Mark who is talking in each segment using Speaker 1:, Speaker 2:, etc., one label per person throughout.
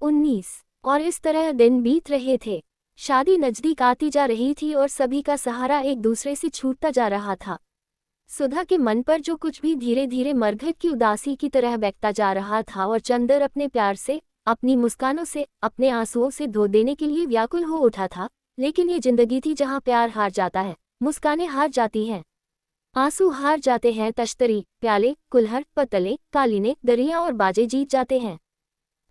Speaker 1: 19। और इस तरह दिन बीत रहे थे। शादी नजदीक आती जा रही थी और सभी का सहारा एक दूसरे से छूटता जा रहा था। सुधा के मन पर जो कुछ भी धीरे धीरे मरघट की उदासी की तरह बैठता जा रहा था और चंदर अपने प्यार से, अपनी मुस्कानों से, अपने आंसुओं से धो देने के लिए व्याकुल हो उठा था। लेकिन ये जिंदगी थी जहाँ प्यार हार जाता है, मुस्कानें हार जाती हैं, आंसू हार जाते हैं, तश्तरी, प्याले, कुल्हड़, पतले, कालीने, दरिया और बाजे जीत जाते हैं।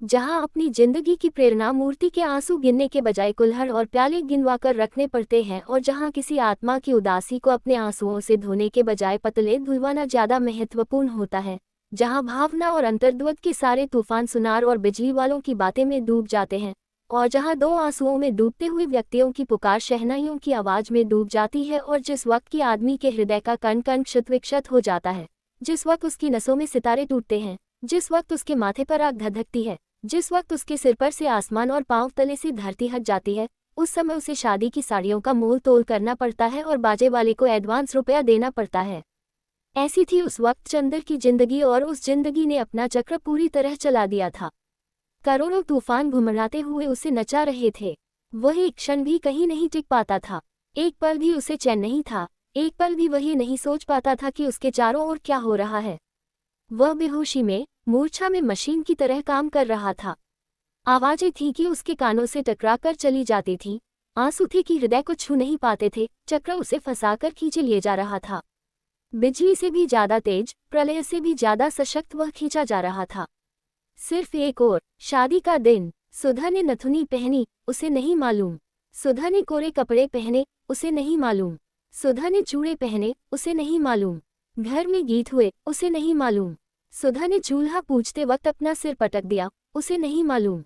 Speaker 1: जहां अपनी जिंदगी की प्रेरणा मूर्ति के आंसू गिनने के बजाय कुल्हड़ और प्याले गिनवाकर रखने पड़ते हैं, और जहां किसी आत्मा की उदासी को अपने आंसुओं से धोने के बजाय पतले धुलवाना ज्यादा महत्वपूर्ण होता है, जहां भावना और अंतर्द्वंद के सारे तूफान सुनार और बिजली वालों की बातें में डूब जाते हैं, और जहां दो आंसुओं में डूबते हुए व्यक्तियों की पुकार शहनाइयों की आवाज में डूब जाती है, और जिस वक्त की आदमी के हृदय का कण कण क्षत विक्षत हो जाता है, जिस वक्त उसकी नसों में सितारे टूटते हैं, जिस वक्त उसके माथे पर आग धधकती है, जिस वक्त उसके सिर पर से आसमान और पांव तले से धरती हट जाती है, उस समय उसे शादी की साड़ियों का मोल तोल करना पड़ता है और बाजे वाले को एडवांस रुपया देना पड़ता है। ऐसी थी उस वक्त चंदर की जिंदगी, और उस जिंदगी ने अपना चक्र पूरी तरह चला दिया था। करोड़ों तूफान घुमराते हुए उसे नचा रहे थे। वह एक क्षण भी कहीं नहीं टिक पाता था, एक पल भी उसे चैन नहीं था, एक पल भी वह नहीं सोच पाता था कि उसके चारों ओर क्या हो रहा है। वह बेहोशी में, मूर्छा में मशीन की तरह काम कर रहा था। आवाजें थीं कि उसके कानों से टकराकर चली जाती थीं, आंसू थे कि हृदय को छू नहीं पाते थे, चक्र उसे फंसाकर खींचे लिए जा रहा था। बिजली से भी ज्यादा तेज, प्रलय से भी ज्यादा सशक्त वह खींचा जा रहा था। सिर्फ एक और, शादी का दिन। सुधा ने नथुनी पहनी, उसे नहीं मालूम। सुधा ने कोरे कपड़े पहने, उसे नहीं मालूम। सुधा ने चूड़े पहने, उसे नहीं मालूम। घर में गीत हुए, उसे नहीं मालूम। सुधा ने चूल्हा पूछते वक्त अपना सिर पटक दिया, उसे नहीं मालूम।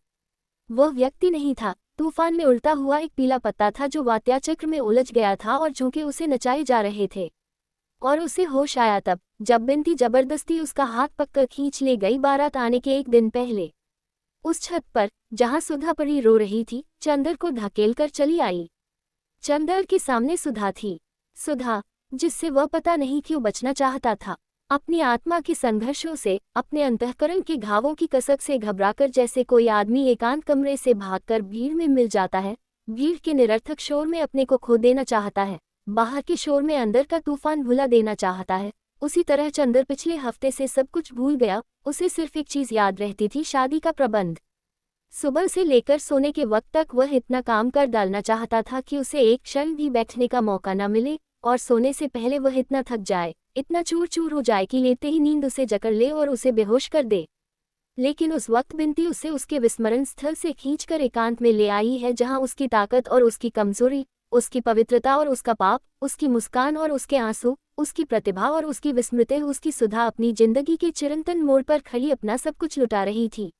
Speaker 1: वह व्यक्ति नहीं था, तूफान में उड़ता हुआ एक पीला पत्ता था जो वात्याचक्र में उलझ गया था और झोंके उसे नचाए जा रहे थे। और उसे होश आया तब, जब बिनती जबरदस्ती उसका हाथ पकड़ खींच ले गई, बारात आने के एक दिन पहले। उस छत पर, जहां सुधा परी रो रही थी, चंदर को धकेल कर चली आई। चंदर के सामने सुधा थी, सुधा जिससे वह पता नहीं क्यों बचना चाहता था, अपनी आत्मा के संघर्षों से, अपने अंतःकरण के घावों की कसक से घबराकर, जैसे कोई आदमी एकांत कमरे से भागकर भीड़ में मिल जाता है, भीड़ के निरर्थक शोर में अपने को खो देना चाहता है, बाहर के शोर में अंदर का तूफान भुला देना चाहता है। उसी तरह चंदर पिछले हफ्ते से सब कुछ भूल गया। उसे सिर्फ एक चीज याद रहती थी, शादी का प्रबंध। सुबह से लेकर सोने के वक्त तक वह इतना काम कर डालना चाहता था कि उसे एक क्षण भी बैठने का मौका न मिले, और सोने से पहले वह इतना थक जाए, इतना चूर चूर हो जाए कि लेते ही नींद उसे जकड़ ले और उसे बेहोश कर दे। लेकिन उस वक्त बिनती उसे उसके विस्मरण स्थल से खींचकर एकांत में ले आई है, जहां उसकी ताकत और उसकी कमजोरी, उसकी पवित्रता और उसका पाप, उसकी मुस्कान और उसके आंसू, उसकी प्रतिभा और उसकी विस्मृति, उसकी सुधा अपनी जिंदगी के चिरंतन मोड़ पर खड़ी अपना सब कुछ लुटा रही थी।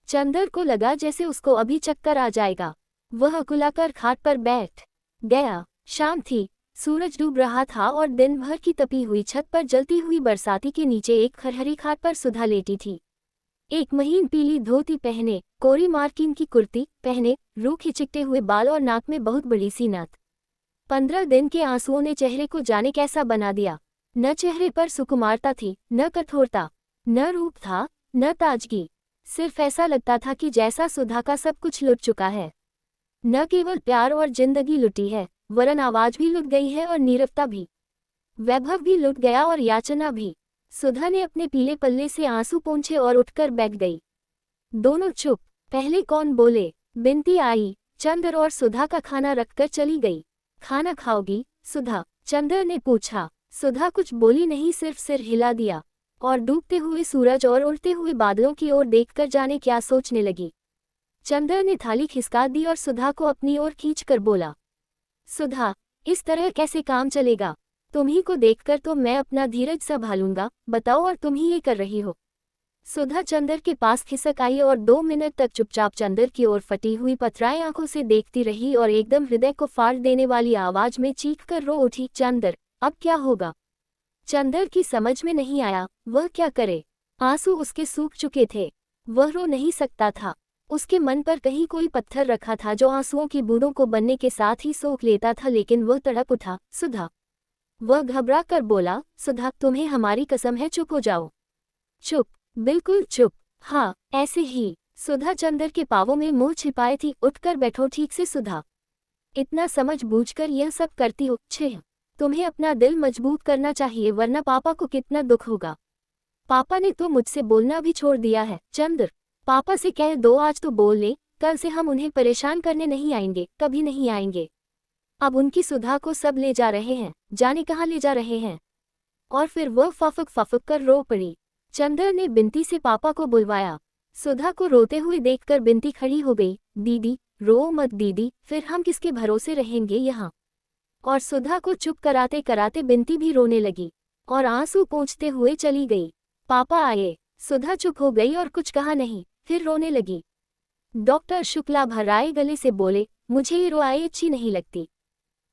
Speaker 1: चंदर को लगा जैसे उसको अभी चक्कर आ जाएगा। वह अकुलाकर खाट पर बैठ गया। शाम थी, सूरज डूब रहा था और दिन भर की तपी हुई छत पर जलती हुई बरसाती के नीचे एक खरहरी खाट पर सुधा लेटी थी। एक महीन पीली धोती पहने, कोरी मार्किन की कुर्ती पहने, रूखे चिकटे हुए बाल और नाक में बहुत बड़ी सी नथ। 15 दिन के आंसुओं ने चेहरे को जाने कैसा बना दिया। न चेहरे पर सुकुमारता थी, न कठोरता, न रूप था, न ताजगी। सिर्फ ऐसा लगता था कि जैसा सुधा का सब कुछ लुट चुका है। न केवल प्यार और जिंदगी लुटी है, वरन आवाज भी लुट गई है और नीरवता भी। वैभव भी लुट गया और याचना भी। सुधा ने अपने पीले पल्ले से आंसू पोंछे और उठकर बैठ गई। दोनों चुप। पहले कौन बोले? बिनती आई, चंदर और सुधा का खाना रखकर चली गई। खाना खाओगी सुधा? चंदर ने पूछा। सुधा कुछ बोली नहीं, सिर्फ सिर हिला दिया और डूबते हुए सूरज और उड़ते हुए बादलों की ओर देखकर जाने क्या सोचने लगी। चंदर ने थाली खिसका दी और सुधा को अपनी ओर खींचकर बोला, सुधा, इस तरह कैसे काम चलेगा? तुम्ही को देखकर तो मैं अपना धीरज संभालूंगा, बताओ, और तुम ही ये कर रही हो। सुधा चंदर के पास खिसक आई और 2 मिनट तक चुपचाप चंदर की ओर फटी हुई पथराई आंखों से देखती रही और एकदम हृदय को फाड़ देने वाली आवाज में चीख कर रो उठी, चंदर, अब क्या होगा? चंदर की समझ में नहीं आया, वह क्या करे। आंसू उसके सूख चुके थे, वह रो नहीं सकता था। उसके मन पर कहीं कोई पत्थर रखा था जो आंसुओं की बूंदों को बनने के साथ ही सोख लेता था, लेकिन वह तड़प उठा, सुधा। वह घबरा कर बोला, सुधा, तुम्हें हमारी कसम है, चुप हो जाओ। चुप, बिल्कुल चुप। हाँ, ऐसे ही। सुधा चंदर के पावों में मुंह छिपाए थी। उठकर बैठो ठीक से सुधा, इतना समझ बूझकर यह सब करती हो? छह, तुम्हें अपना दिल मजबूत करना चाहिए वरना पापा को कितना दुख होगा। पापा ने तो मुझसे बोलना भी छोड़ दिया है। चंद्र, पापा से कह दो आज तो बोल ले, कल से हम उन्हें परेशान करने नहीं आएंगे, कभी नहीं आएंगे। अब उनकी सुधा को सब ले जा रहे हैं, जाने कहाँ ले जा रहे हैं। और फिर वह फफक कर रो पड़ी। चंद्र ने बिंती से पापा को बुलवाया। सुधा को रोते हुए देखकर बिंती खड़ी हो गई। दीदी रो मत दीदी, फिर हम किसके भरोसे रहेंगे यहाँ। और सुधा को चुप कराते कराते बिंती भी रोने लगी और आंसू पोंछते हुए चली गई। पापा आए। सुधा चुप हो गई और कुछ कहा नहीं, फिर रोने लगी। डॉक्टर शुक्ला भर्राए गले से बोले, मुझे ये रुआई अच्छी नहीं लगती।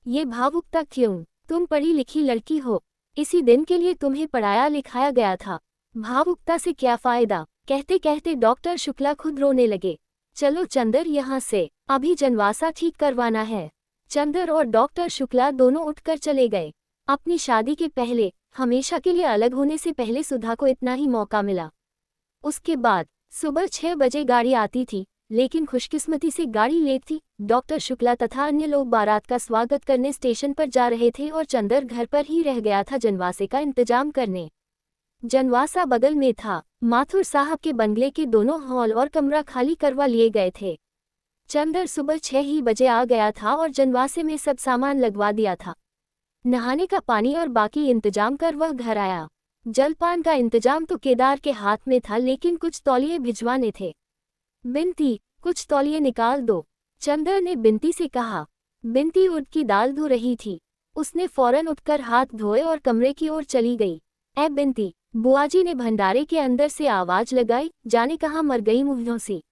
Speaker 1: ये भावुकता क्यों? तुम पढ़ी लिखी लड़की हो, इसी दिन के लिए तुम्हें पढ़ाया लिखाया गया था, भावुकता से क्या फायदा। कहते कहते डॉक्टर शुक्ला खुद रोने लगे। चलो चंदर यहाँ से, अभी जनवासा ठीक करवाना है। चंदर और डॉक्टर शुक्ला दोनों उठकर चले गए। अपनी शादी के पहले, हमेशा के लिए अलग होने से पहले सुधा को इतना ही मौका मिला। उसके बाद सुबह 6 बजे गाड़ी आती थी, लेकिन खुशकिस्मती से गाड़ी लेट थी। डॉक्टर शुक्ला तथा अन्य लोग बारात का स्वागत करने स्टेशन पर जा रहे थे और चंदर घर पर ही रह गया था जनवासे का इंतजाम करने। जनवासा बगल में था। माथुर साहब के बंगले के दोनों हॉल और कमरा खाली करवा लिए गए थे। चंदर सुबह 6 ही बजे आ गया था और जनवासे में सब सामान लगवा दिया था। नहाने का पानी और बाकी इंतजाम कर वह घर आया। जलपान का इंतजाम तो केदार के हाथ में था, लेकिन कुछ तौलिए भिजवाने थे। बिंती, कुछ तौलिए निकाल दो, चंदर ने बिंती से कहा। बिंती उड़द की दाल धो रही थी। उसने फौरन उठकर हाथ धोए और कमरे की ओर चली गई। ऐ बिंती, बुआजी ने भंडारे के अंदर से आवाज लगाई, जाने कहाँ मर गई मुँहों सी।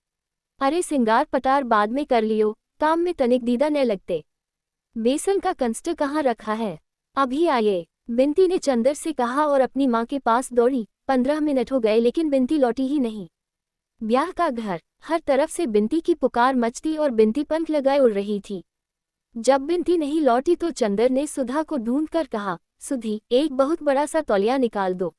Speaker 1: अरे सिंगार पटार बाद में कर लियो, काम में तनिक दीदा न लगते। बेसन का कंस्टर कहाँ रखा है? अभी आए, बिंती ने चंदर से कहा और अपनी माँ के पास दौड़ी। 15 मिनट हो गए लेकिन बिंती लौटी ही नहीं। ब्याह का घर, हर तरफ से बिंती की पुकार मचती और बिंती पंख लगाए उड़ रही थी। जब बिंती नहीं लौटी तो चंदर ने सुधा को ढूंढकर कहा, सुधी, एक बहुत बड़ा सा तौलिया निकाल दो।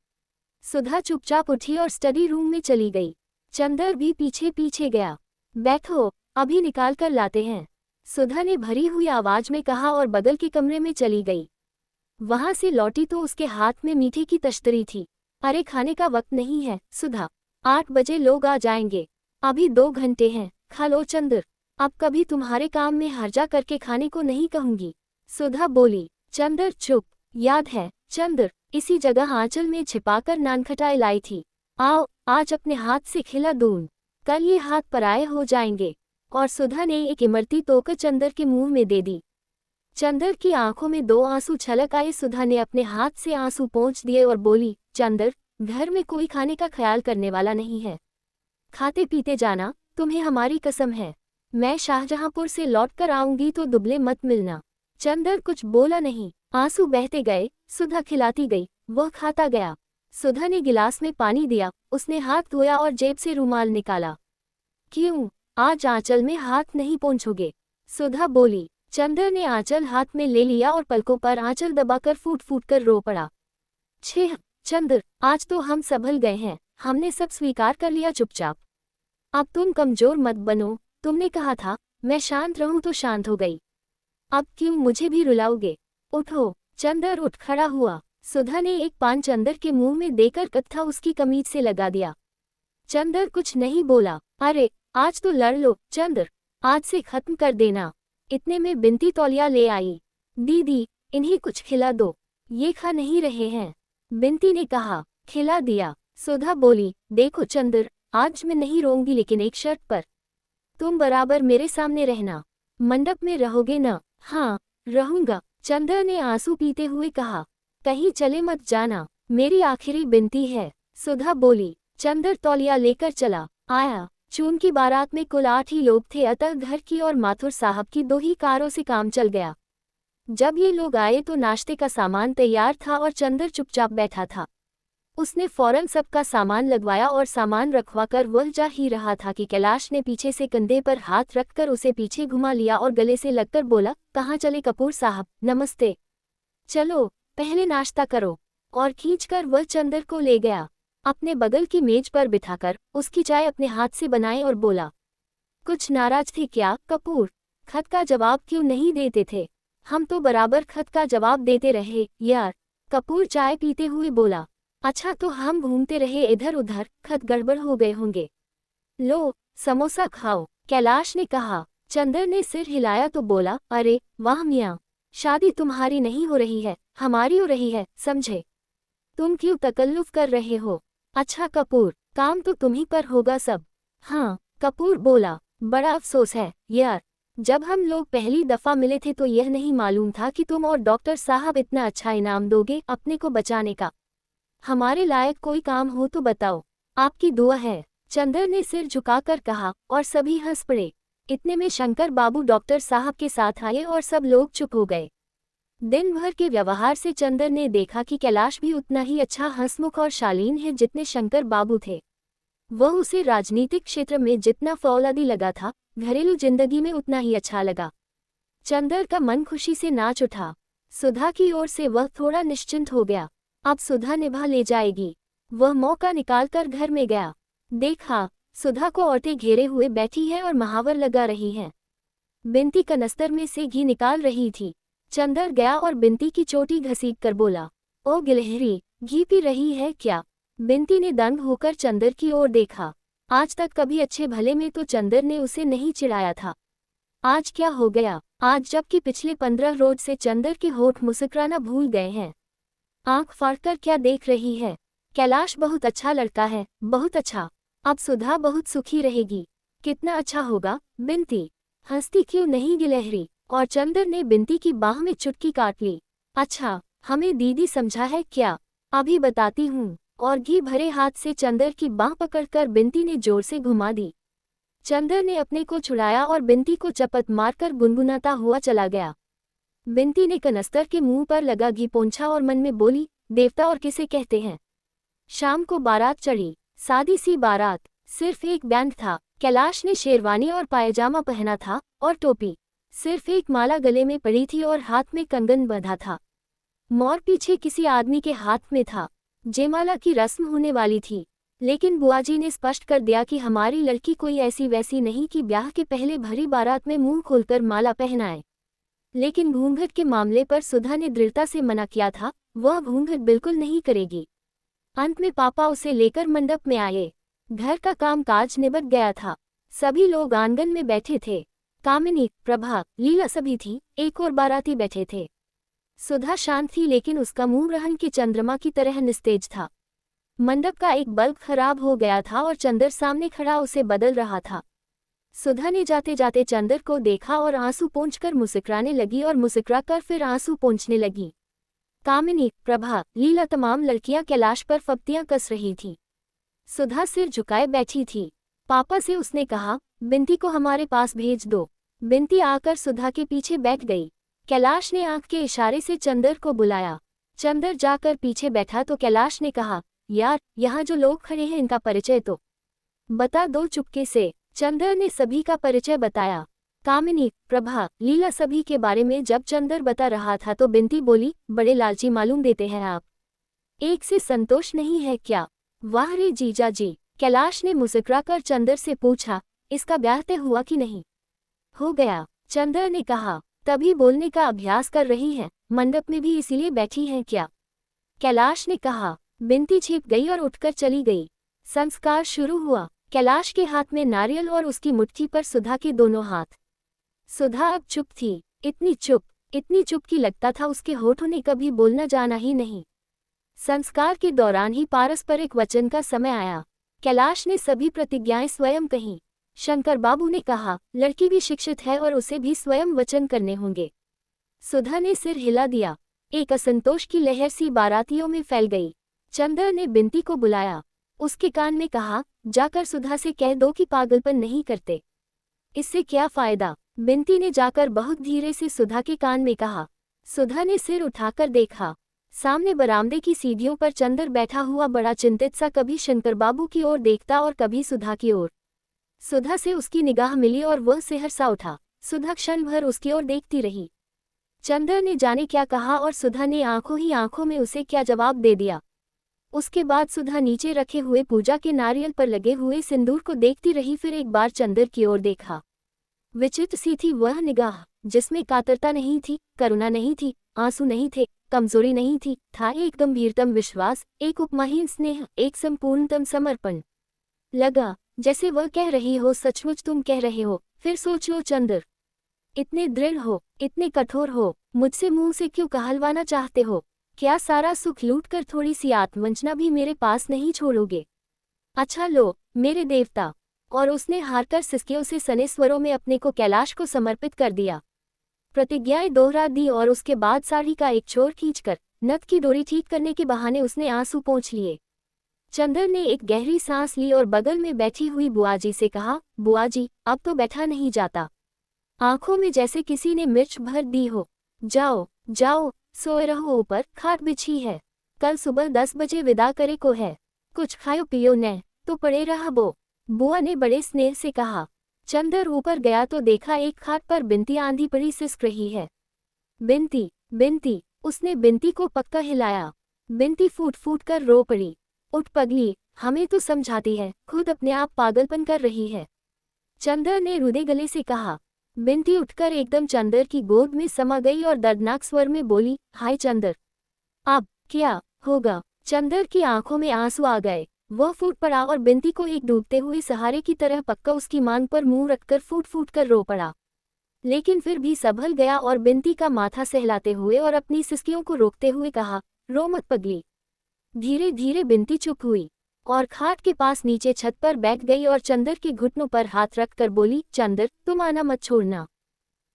Speaker 1: सुधा चुपचाप उठी और स्टडी रूम में चली गई। चंदर भी पीछे पीछे गया। बैठो, अभी निकाल कर लाते हैं, सुधा ने भरी हुई आवाज में कहा और बगल के कमरे में चली गई। वहां से लौटी तो उसके हाथ में मीठे की तश्तरी थी। अरे खाने का वक्त नहीं है सुधा, 8 बजे लोग आ जाएंगे, अभी 2 घंटे हैं, खा लो चंदर। अब कभी तुम्हारे काम में हर्जा करके खाने को नहीं कहूंगी, सुधा बोली। चंदर चुप। याद है चंदर, इसी जगह आंचल में छिपाकर नानखटाई लाई थी। आओ आज अपने हाथ से खिला दूं, कल ये हाथ पराये हो जाएंगे। और सुधा ने एक इमरती तोकर चंदर के मुंह में दे दी। चंदर की आंखों में 2 आंसू छलक आए। सुधा ने अपने हाथ से आंसू पोंछ दिए और बोली, चंदर, घर में कोई खाने का ख्याल करने वाला नहीं है, खाते पीते जाना, तुम्हें हमारी कसम है। मैं शाहजहांपुर से लौटकर आऊंगी तो दुबले मत मिलना। चंदर कुछ बोला नहीं। आंसू बहते गए, सुधा खिलाती गई, वह खाता गया। सुधा ने गिलास में पानी दिया, उसने हाथ धोया और जेब से रुमाल निकाला। क्यों, आज आंचल में हाथ नहीं पोंछोगे? सुधा बोली। चंदर ने आंचल हाथ में ले लिया और पलकों पर आंचल दबाकर फूट फूट कर रो पड़ा। छह, चंदर, आज तो हम संभल गए हैं, हमने सब स्वीकार कर लिया चुपचाप। अब तुम कमजोर मत बनो, तुमने कहा था मैं शांत रहूं तो शांत हो गई, अब क्यों मुझे भी रुलाओगे? उठो। चंदर उठ खड़ा हुआ। सुधा ने एक पान चंदर के मुंह में देकर कत्था उसकी कमीज से लगा दिया। चंदर कुछ नहीं बोला। अरे आज तो लड़ लो चंदर, आज से खत्म कर देना। इतने में बिंती तौलिया ले आई। दीदी, इन्हें कुछ खिला दो, ये खा नहीं रहे हैं। बिंती ने कहा। खिला दिया। सुधा बोली, देखो चंदर, आज मैं नहीं रोऊंगी लेकिन एक शर्त पर, तुम बराबर मेरे सामने रहना। मंडप में रहोगे न? हाँ रहूंगा, चंदर ने आंसू पीते हुए कहा। कहीं चले मत जाना, मेरी आखिरी बिनती है, सुधा बोली। चंदर तौलिया लेकर चला आया। चून की बारात में कुल 8 ही लोग थे, अतः घर की और माथुर साहब की 2 ही कारों से काम चल गया। जब ये लोग आए तो नाश्ते का सामान तैयार था और चंदर चुपचाप बैठा था। उसने फौरन सबका सामान लगवाया और सामान रखवाकर वह जा ही रहा था कि कैलाश ने पीछे से कंधे पर हाथ रखकर उसे पीछे घुमा लिया और गले से लगकर बोला, कहाँ चले कपूर साहब, नमस्ते। चलो पहले नाश्ता करो। और खींचकर वह चंदर को ले गया। अपने बगल की मेज पर बिठाकर उसकी चाय अपने हाथ से बनाए और बोला, कुछ नाराज थे क्या कपूर? खत का जवाब क्यों नहीं देते थे? हम तो बराबर खत का जवाब देते रहे यार। कपूर चाय पीते हुए बोला, अच्छा तो हम घूमते रहे इधर उधर, खत गड़बड़ हो गए होंगे। लो समोसा खाओ, कैलाश ने कहा। चंदर ने सिर हिलाया तो बोला, अरे वाह मियाँ, शादी तुम्हारी नहीं हो रही है, हमारी हो रही है, समझे? तुम क्यों तकल्लुफ कर रहे हो? अच्छा कपूर, काम तो तुम्ही पर होगा सब। हाँ कपूर बोला, बड़ा अफसोस है यार, जब हम लोग पहली दफा मिले थे तो यह नहीं मालूम था कि तुम और डॉक्टर साहब इतना अच्छा इनाम दोगे अपने को बचाने का। हमारे लायक कोई काम हो तो बताओ, आपकी दुआ है। चंदर ने सिर झुकाकर कहा और सभी हंस पड़े। इतने में शंकर बाबू डॉक्टर साहब के साथ आए और सब लोग चुप हो गए। दिन भर के व्यवहार से चंदर ने देखा कि कैलाश भी उतना ही अच्छा हंसमुख और शालीन है जितने शंकर बाबू थे। वह उसे राजनीतिक क्षेत्र में जितना फौलादी लगा था, घरेलू जिंदगी में उतना ही अच्छा लगा। चंदर का मन खुशी से नाच उठा। सुधा की ओर से वह थोड़ा निश्चिंत हो गया, अब सुधा निभा ले जाएगी। वह मौका निकालकर घर में गया, देखा सुधा को औरतें घेरे हुए बैठी है और महावर लगा रही हैं। बिंती कनस्तर में से घी निकाल रही थी। चंदर गया और बिंती की चोटी घसीट कर बोला, ओ गिलहरी, घी पी रही है क्या? बिंती ने दंग होकर चंदर की ओर देखा। आज तक कभी अच्छे भले में तो चंदर ने उसे नहीं चिढ़ाया था। आज क्या हो गया? आज जबकि पिछले 15 रोज से चंदर के होठ मुस्कुराना भूल गए हैं। आंख फाड़कर क्या देख रही है? कैलाश बहुत अच्छा लड़का है, बहुत अच्छा। अब सुधा बहुत सुखी रहेगी। कितना अच्छा होगा बिंती, हंसती क्यों नहीं गिलहरी? और चंदर ने बिंती की बाह में चुटकी काट ली। अच्छा, हमें दीदी समझा है क्या? अभी बताती हूँ। और घी भरे हाथ से चंदर की बाह पकड़कर बिंती ने जोर से घुमा दी। चंदर ने अपने को छुड़ाया और बिंती को चपत मारकर गुनगुनाता हुआ चला गया। बिंती ने कनस्तर के मुंह पर लगा घी पोंछा और मन में बोली, देवता और किसे कहते हैं? शाम को बारात चढ़ी, सादी सी बारात, सिर्फ एक बैंड था। कैलाश ने शेरवानी और पायजामा पहना था और टोपी, सिर्फ एक माला गले में पड़ी थी और हाथ में कंगन बंधा था। मोर पीछे किसी आदमी के हाथ में था। जयमाला की रस्म होने वाली थी, लेकिन बुआजी ने स्पष्ट कर दिया कि हमारी लड़की कोई ऐसी वैसी नहीं कि ब्याह के पहले भरी बारात में मुंह खोलकर माला पहनाए। लेकिन घूंघट के मामले पर सुधा ने दृढ़ता से मना किया था, वह घूंघट बिल्कुल नहीं करेगी। अंत में पापा उसे लेकर मंडप में आए। घर का कामकाज निबट गया था। सभी लोग आंगन में बैठे थे। कामिनी, प्रभा, लीला सभी थी, एक और बाराती बैठे थे। सुधा शांत थी लेकिन उसका मुंह रहन के चंद्रमा की तरह निस्तेज था। मंडप का एक बल्ब खराब हो गया था और चंदर सामने खड़ा उसे बदल रहा था। सुधा ने जाते जाते चंदर को देखा और आंसू पोंछकर मुस्कुराने लगी और मुस्कुराकर फिर आंसू पोंछने लगी। कामिनी, प्रभा, लीला तमाम लड़कियां कैलाश पर फप्तियां कस रही थी। सुधा सिर झुकाए बैठी थी। पापा से उसने कहा, बिंती को हमारे पास भेज दो। बिंती आकर सुधा के पीछे बैठ गई। कैलाश ने आंख के इशारे से चंदर को बुलाया। चंदर जाकर पीछे बैठा तो कैलाश ने कहा, यार, यहाँ जो लोग खड़े हैं इनका परिचय तो बता दो चुपके से। चंदर ने सभी का परिचय बताया। कामिनी, प्रभा, लीला सभी के बारे में जब चंदर बता रहा था तो बिंती बोली, बड़े लालची मालूम देते हैं आप। एक से संतोष नहीं है क्या? वाह रे जीजा जी। कैलाश ने मुस्कुराकर चंदर से पूछा, इसका ब्याह तय हुआ कि नहीं? हो गया, चंदर ने कहा। तभी बोलने का अभ्यास कर रही हैं, मंडप में भी इसीलिए बैठी हैं क्या? कैलाश ने कहा। बिंती छिप गई और उठकर चली गई। संस्कार शुरू हुआ। कैलाश के हाथ में नारियल और उसकी मुट्ठी पर सुधा के दोनों हाथ। सुधा अब चुप थी, इतनी चुप कि लगता था उसके होठों ने कभी बोलना जाना ही नहीं। संस्कार के दौरान ही पारस्परिक वचन का समय आया। कैलाश ने सभी प्रतिज्ञाएं स्वयं कहीं। शंकर बाबू ने कहा, लड़की भी शिक्षित है और उसे भी स्वयं वचन करने होंगे। सुधा ने सिर हिला दिया। एक असंतोष की लहर सी बारातियों में फैल गई। चंदर ने बिंती को बुलाया, उसके कान में कहा, जाकर सुधा से कह दो कि पागलपन नहीं करते। इससे क्या फायदा? बिंती ने जाकर बहुत धीरे से सुधा के कान में कहा। सुधा ने सिर उठाकर देखा। सामने बरामदे की सीढ़ियों पर चंदर बैठा हुआ बड़ा चिंतित सा कभी शंकर बाबू की ओर देखता और कभी सुधा की ओर। सुधा से उसकी निगाह मिली और वह सिहर सा उठा। सुधा क्षण भर उसकी ओर देखती रही। चंदर ने जाने क्या कहा और सुधा ने आंखों ही आंखों में उसे क्या जवाब दे दिया। उसके बाद सुधा नीचे रखे हुए पूजा के नारियल पर लगे हुए सिंदूर को देखती रही, फिर एक बार चंदर की ओर देखा। विचित्र सी थी वह निगाह, जिसमें कातरता नहीं थी, करुणा नहीं थी, आंसू नहीं थे, कमजोरी नहीं थी, था एक गंभीरतम विश्वास, एक उपमाहीन स्नेह, एक संपूर्णतम समर्पण। लगा जैसे वह कह रही हो, सचमुच तुम कह रहे हो, फिर सोच लो चंदर। इतने दृढ़ हो, इतने कठोर हो, मुझसे मुंह से क्यों कहलवाना चाहते हो? क्या सारा सुख लूटकर थोड़ी सी आत्मवंचना भी मेरे पास नहीं छोड़ोगे? अच्छा लो मेरे देवता। और उसने हारकर सिसकियों से सने स्वरों में अपने को कैलाश को समर्पित कर दिया, प्रतिज्ञाएं दोहरा दी, और उसके बाद साड़ी का एक छोर खींचकर नथ की डोरी ठीक करने के बहाने उसने आंसू पोंछ लिए। चंदर ने एक गहरी सांस ली और बगल में बैठी हुई बुआजी से कहा, बुआजी अब तो बैठा नहीं जाता। आंखों में जैसे किसी ने मिर्च भर दी हो। जाओ जाओ, सोए रहो, ऊपर खाट बिछी है, कल सुबह 10 बजे विदा करे को है। कुछ खायो पियो न तो पड़े रहा बो, बुआ ने बड़े स्नेह से कहा। चंदर ऊपर गया तो देखा एक खाट पर बिनती आंधी पड़ी सिसक रही है। बिनती बिनती, उसने बिनती को पक्का हिलाया। बिनती फूट फूट कर रो पड़ी। उठ पगली, हमें तो समझाती है, खुद अपने आप पागलपन कर रही है। चंदर ने रुदे गले से कहा। बिनती उठकर एकदम चंदर की गोद में समा गई और दर्दनाक स्वर में बोली, हाय चंदर, अब क्या होगा? चंदर की आंखों में आंसू आ गए। वह फूट पड़ा और बिनती को एक डूबते हुए सहारे की तरह पक्का उसकी मांग पर मुंह रखकर फूट फूट कर रो पड़ा। लेकिन फिर भी संभल गया और बिनती का माथा सहलाते हुए और अपनी सिसकियों को रोकते हुए कहा, रो मत पगली। धीरे धीरे बिनती चुप हुई और खाट के पास नीचे छत पर बैठ गई और चंदर के घुटनों पर हाथ रखकर बोली, चंदर तुम आना मत छोड़ना,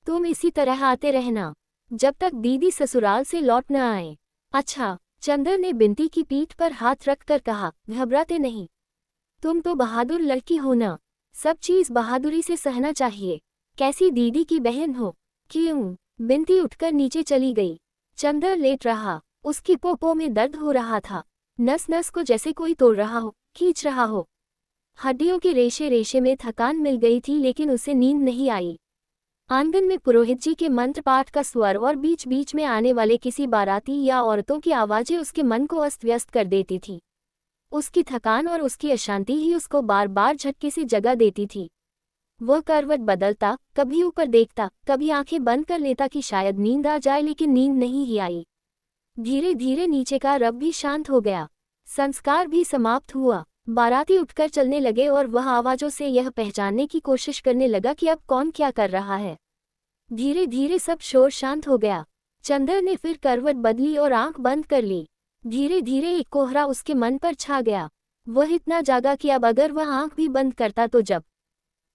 Speaker 1: तुम इसी तरह आते रहना जब तक दीदी ससुराल से लौट न आए। अच्छा। चंदर ने बिनती की पीठ पर हाथ रखकर कहा, घबराते नहीं, तुम तो बहादुर लड़की हो ना, सब चीज बहादुरी से सहना चाहिए, कैसी दीदी की बहन हो। क्यों? बिनती उठकर नीचे चली गई। चंदर लेट रहा, उसकी पोपो में दर्द हो रहा था, नस नस को जैसे कोई तोड़ रहा हो, खींच रहा हो। हड्डियों के रेशे रेशे में थकान मिल गई थी, लेकिन उसे नींद नहीं आई। आंगन में पुरोहित जी के मंत्र पाठ का स्वर और बीच बीच में आने वाले किसी बाराती या औरतों की आवाजें उसके मन को अस्त व्यस्त कर देती थी। उसकी थकान और उसकी अशांति ही उसको बार बार झटके से जगा देती थी। वह करवट बदलता, कभी ऊपर देखता, कभी आंखें बंद कर लेता कि शायद नींद आ जाए, लेकिन नींद नहीं ही आई। धीरे धीरे नीचे का रब भी शांत हो गया, संस्कार भी समाप्त हुआ। बाराती उठकर चलने लगे और वह आवाजों से यह पहचानने की कोशिश करने लगा कि अब कौन क्या कर रहा है। धीरे धीरे सब शोर शांत हो गया। चंदर ने फिर करवट बदली और आंख बंद कर ली। धीरे धीरे एक कोहरा उसके मन पर छा गया। वह इतना जागा कि अब अगर वह आंख भी बंद करता तो जब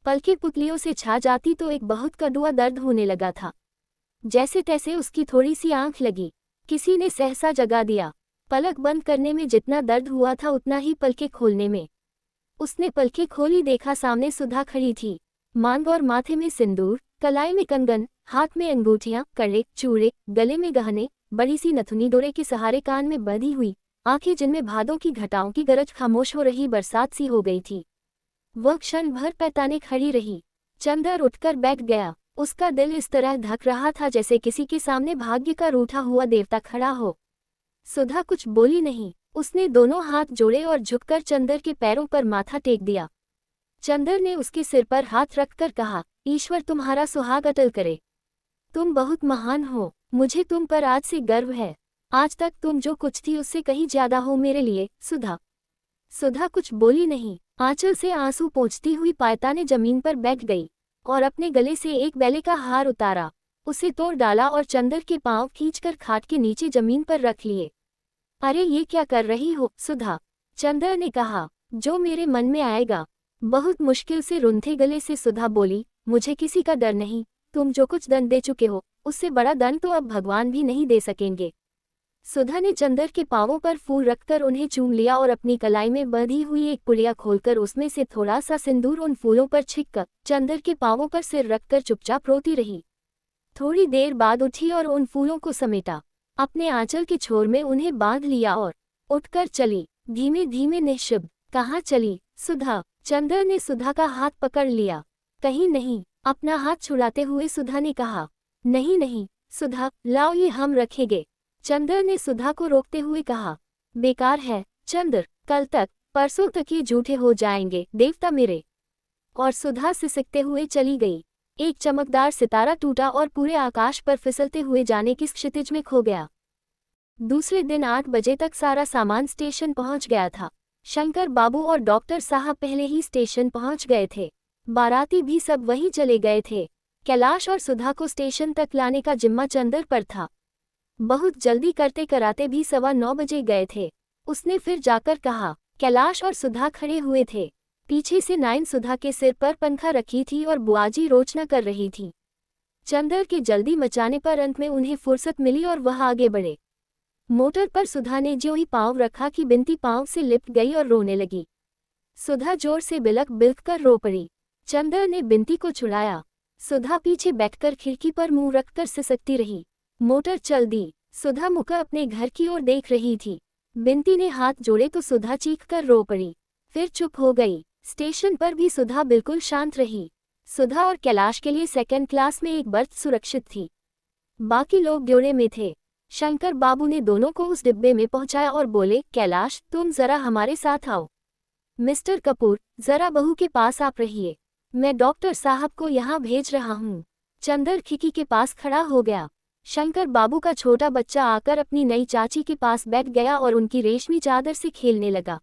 Speaker 1: पलकें पुतलियों से छा जाती तो एक बहुत कड़वा दर्द होने लगा था। जैसे तैसे उसकी थोड़ी सी आंख लगी, किसी ने सहसा जगा दिया। पलक बंद करने में जितना दर्द हुआ था उतना ही पलकें खोलने में। उसने पलकें खोली, देखा सामने सुधा खड़ी थी। मांग और माथे में सिंदूर, कलाई में कंगन, हाथ में अंगूठियां, कड़े, चूड़े, गले में गहने, बड़ी सी नथुनी डोरे के सहारे कान में बंधी हुई, आंखें जिनमें भादों की घटाओं की गरज खामोश हो रही बरसात सी हो गई थी। वह क्षण भर पैताने खड़ी रही। चंदर उठकर बैठ गया। उसका दिल इस तरह धक रहा था जैसे किसी के सामने भाग्य का रूठा हुआ देवता खड़ा हो। सुधा कुछ बोली नहीं। उसने दोनों हाथ जोड़े और झुककर चंदर के पैरों पर माथा टेक दिया। चंदर ने उसके सिर पर हाथ रखकर कहा, ईश्वर तुम्हारा सुहाग अटल करे। तुम बहुत महान हो, मुझे तुम पर आज से गर्व है। आज तक तुम जो कुछ थी उससे कहीं ज्यादा हो मेरे लिए, सुधा। सुधा कुछ बोली नहीं। आंचल से आंसू पोंछती हुई पायताने जमीन पर बैठ गई और अपने गले से एक बेले का हार उतारा, उसे तोड़ डाला और चंदर के पांव खींचकर खाट के नीचे जमीन पर रख लिए। अरे ये क्या कर रही हो सुधा? चंदर ने कहा, जो मेरे मन में आएगा। बहुत मुश्किल से रुंधे गले से सुधा बोली, मुझे किसी का डर नहीं, तुम जो कुछ दंड दे चुके हो उससे बड़ा दंड तो अब भगवान भी नहीं दे सकेंगे। सुधा ने चंदर के पांवों पर फूल रखकर उन्हें चूम लिया और अपनी कलाई में बंधी हुई एक पुड़िया खोलकर उसमें से थोड़ा सा सिंदूर उन फूलों पर छिड़ककर चंदर के पांवों पर सिर रखकर चुपचाप रोती रही। थोड़ी देर बाद उठी और उन फूलों को समेटा, अपने आंचल के छोर में उन्हें बांध लिया और उठकर चली, धीमे धीमे निःशब्द। कहाँ चली सुधा? चंदर ने सुधा का हाथ पकड़ लिया। कहीं नहीं, अपना हाथ छुड़ाते हुए सुधा ने कहा। नहीं नहीं सुधा, लाओ ये हम रखेंगे। चंदर ने सुधा को रोकते हुए कहा। बेकार है, चंद्र, कल तक, परसों तक ये झूठे हो जाएंगे देवता मेरे। और सुधा सिसकते हुए चली गई। एक चमकदार सितारा टूटा और पूरे आकाश पर फिसलते हुए जाने की क्षितिज में खो गया। दूसरे दिन 8 बजे तक सारा सामान स्टेशन पहुंच गया था। शंकर बाबू और डॉक्टर साहब पहले ही स्टेशन पहुंच गए थे। बाराती भी सब वहीं चले गए थे। कैलाश और सुधा को स्टेशन तक लाने का जिम्मा चंदर पर था। बहुत जल्दी करते कराते भी 9:15 बजे गए थे। उसने फिर जाकर कहा। कैलाश और सुधा खड़े हुए थे। पीछे से नाइन सुधा के सिर पर पंखा रखी थी और बुआजी रोचना कर रही थी। चंदर के जल्दी मचाने पर अंत में उन्हें फुर्सत मिली और वह आगे बढ़े। मोटर पर सुधा ने ज्यों ही पाँव रखा कि बिनती पाँव से लिपट गई और रोने लगी। सुधा जोर से बिलक बिलक कर रो पड़ी। चंदर ने बिनती को छुड़ाया। सुधा पीछे बैठकर खिड़की पर मुंह रखकर सिसकती रही। मोटर चल दी। सुधा मुका अपने घर की ओर देख रही थी। बिनती ने हाथ जोड़े तो सुधा चीख कर रो पड़ी, फिर चुप हो गई। स्टेशन पर भी सुधा बिल्कुल शांत रही। सुधा और कैलाश के लिए सेकंड क्लास में एक बर्थ सुरक्षित थी। बाकी लोग ड्योड़े में थे। शंकर बाबू ने दोनों को उस डिब्बे में पहुंचाया और बोले, कैलाश तुम जरा हमारे साथ आओ। मिस्टर कपूर, जरा बहू के पास आप रहिए, मैं डॉक्टर साहब को यहाँ भेज रहा हूँ। चंदर खिड़की के पास खड़ा हो गया। शंकर बाबू का छोटा बच्चा आकर अपनी नई चाची के पास बैठ गया और उनकी रेशमी चादर से खेलने लगा।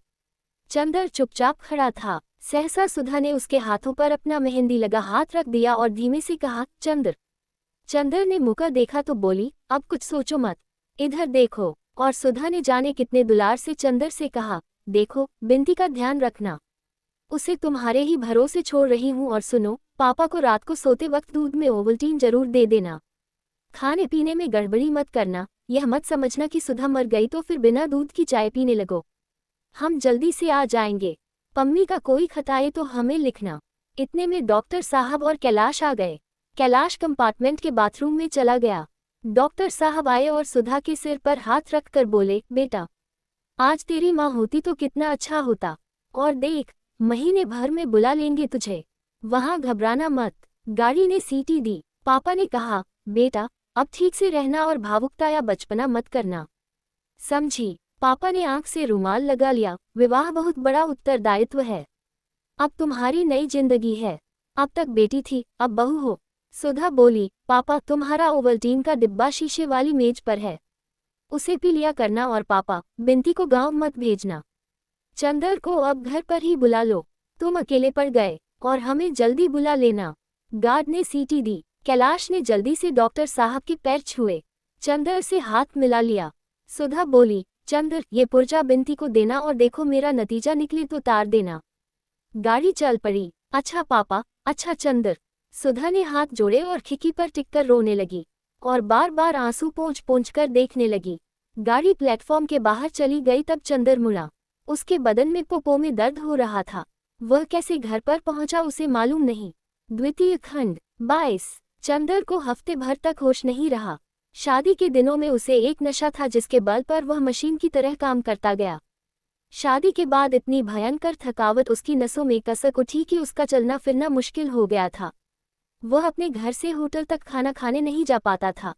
Speaker 1: चंदर चुपचाप खड़ा था। सहसा सुधा ने उसके हाथों पर अपना मेहंदी लगा हाथ रख दिया और धीमे से कहा, चंदर। चंदर ने मुका देखा तो बोली, अब कुछ सोचो मत, इधर देखो। और सुधा ने जाने कितने दुलार से चंदर से कहा, देखो बिनती का ध्यान रखना, उसे तुम्हारे ही भरोसे छोड़ रही हूँ। और सुनो, पापा को रात को सोते वक्त दूध में ओवल्टीन जरूर दे देना। खाने पीने में गड़बड़ी मत करना। यह मत समझना कि सुधा मर गई तो फिर बिना दूध की चाय पीने लगो। हम जल्दी से आ जाएंगे। पम्मी का कोई खत आए तो हमें लिखना। इतने में डॉक्टर साहब और कैलाश आ गए। कैलाश कंपार्टमेंट के बाथरूम में चला गया। डॉक्टर साहब आए और सुधा के सिर पर हाथ रखकर बोले, बेटा आज तेरी माँ होती तो कितना अच्छा होता। और देख, महीने भर में बुला लेंगे तुझे, वहाँ घबराना मत। गाड़ी ने सीटी दी। पापा ने कहा, बेटा अब ठीक से रहना और भावुकता या बचपना मत करना, समझी। पापा ने आंख से रुमाल लगा लिया। विवाह बहुत बड़ा उत्तरदायित्व है। अब तुम्हारी नई जिंदगी है। अब तक बेटी थी, अब बहू हो। सुधा बोली, पापा तुम्हारा ओवल्टीन का डिब्बा शीशे वाली मेज पर है, उसे पी लिया करना। और पापा बिनती को गांव मत भेजना। चंदर को अब घर पर ही बुला लो। तुम अकेले पड़ गए और हमें जल्दी बुला लेना। गार्ड ने सीटी दी। कैलाश ने जल्दी से डॉक्टर साहब के पैर छुए। चंदर से हाथ मिला लिया। सुधा बोली, चंदर ये पुर्जा बिनती को देना और देखो मेरा नतीजा निकले तो तार देना। गाड़ी चल पड़ी। अच्छा पापा, अच्छा चंदर। सुधा ने हाथ जोड़े और खिड़की पर टिककर रोने लगी और बार बार आंसू पोंछ पोंछ कर देखने लगी। गाड़ी प्लेटफॉर्म के बाहर चली गई तब चंदर मुड़ा। उसके बदन में पोपो में दर्द हो रहा था। वह कैसे घर पर पहुंचा उसे मालूम नहीं। द्वितीय खंड 22। चंदर को हफ्ते भर तक होश नहीं रहा। शादी के दिनों में उसे एक नशा था जिसके बल पर वह मशीन की तरह काम करता गया। शादी के बाद इतनी भयंकर थकावट उसकी नसों में कसक उठी कि उसका चलना फिरना मुश्किल हो गया था। वह अपने घर से होटल तक खाना खाने नहीं जा पाता था,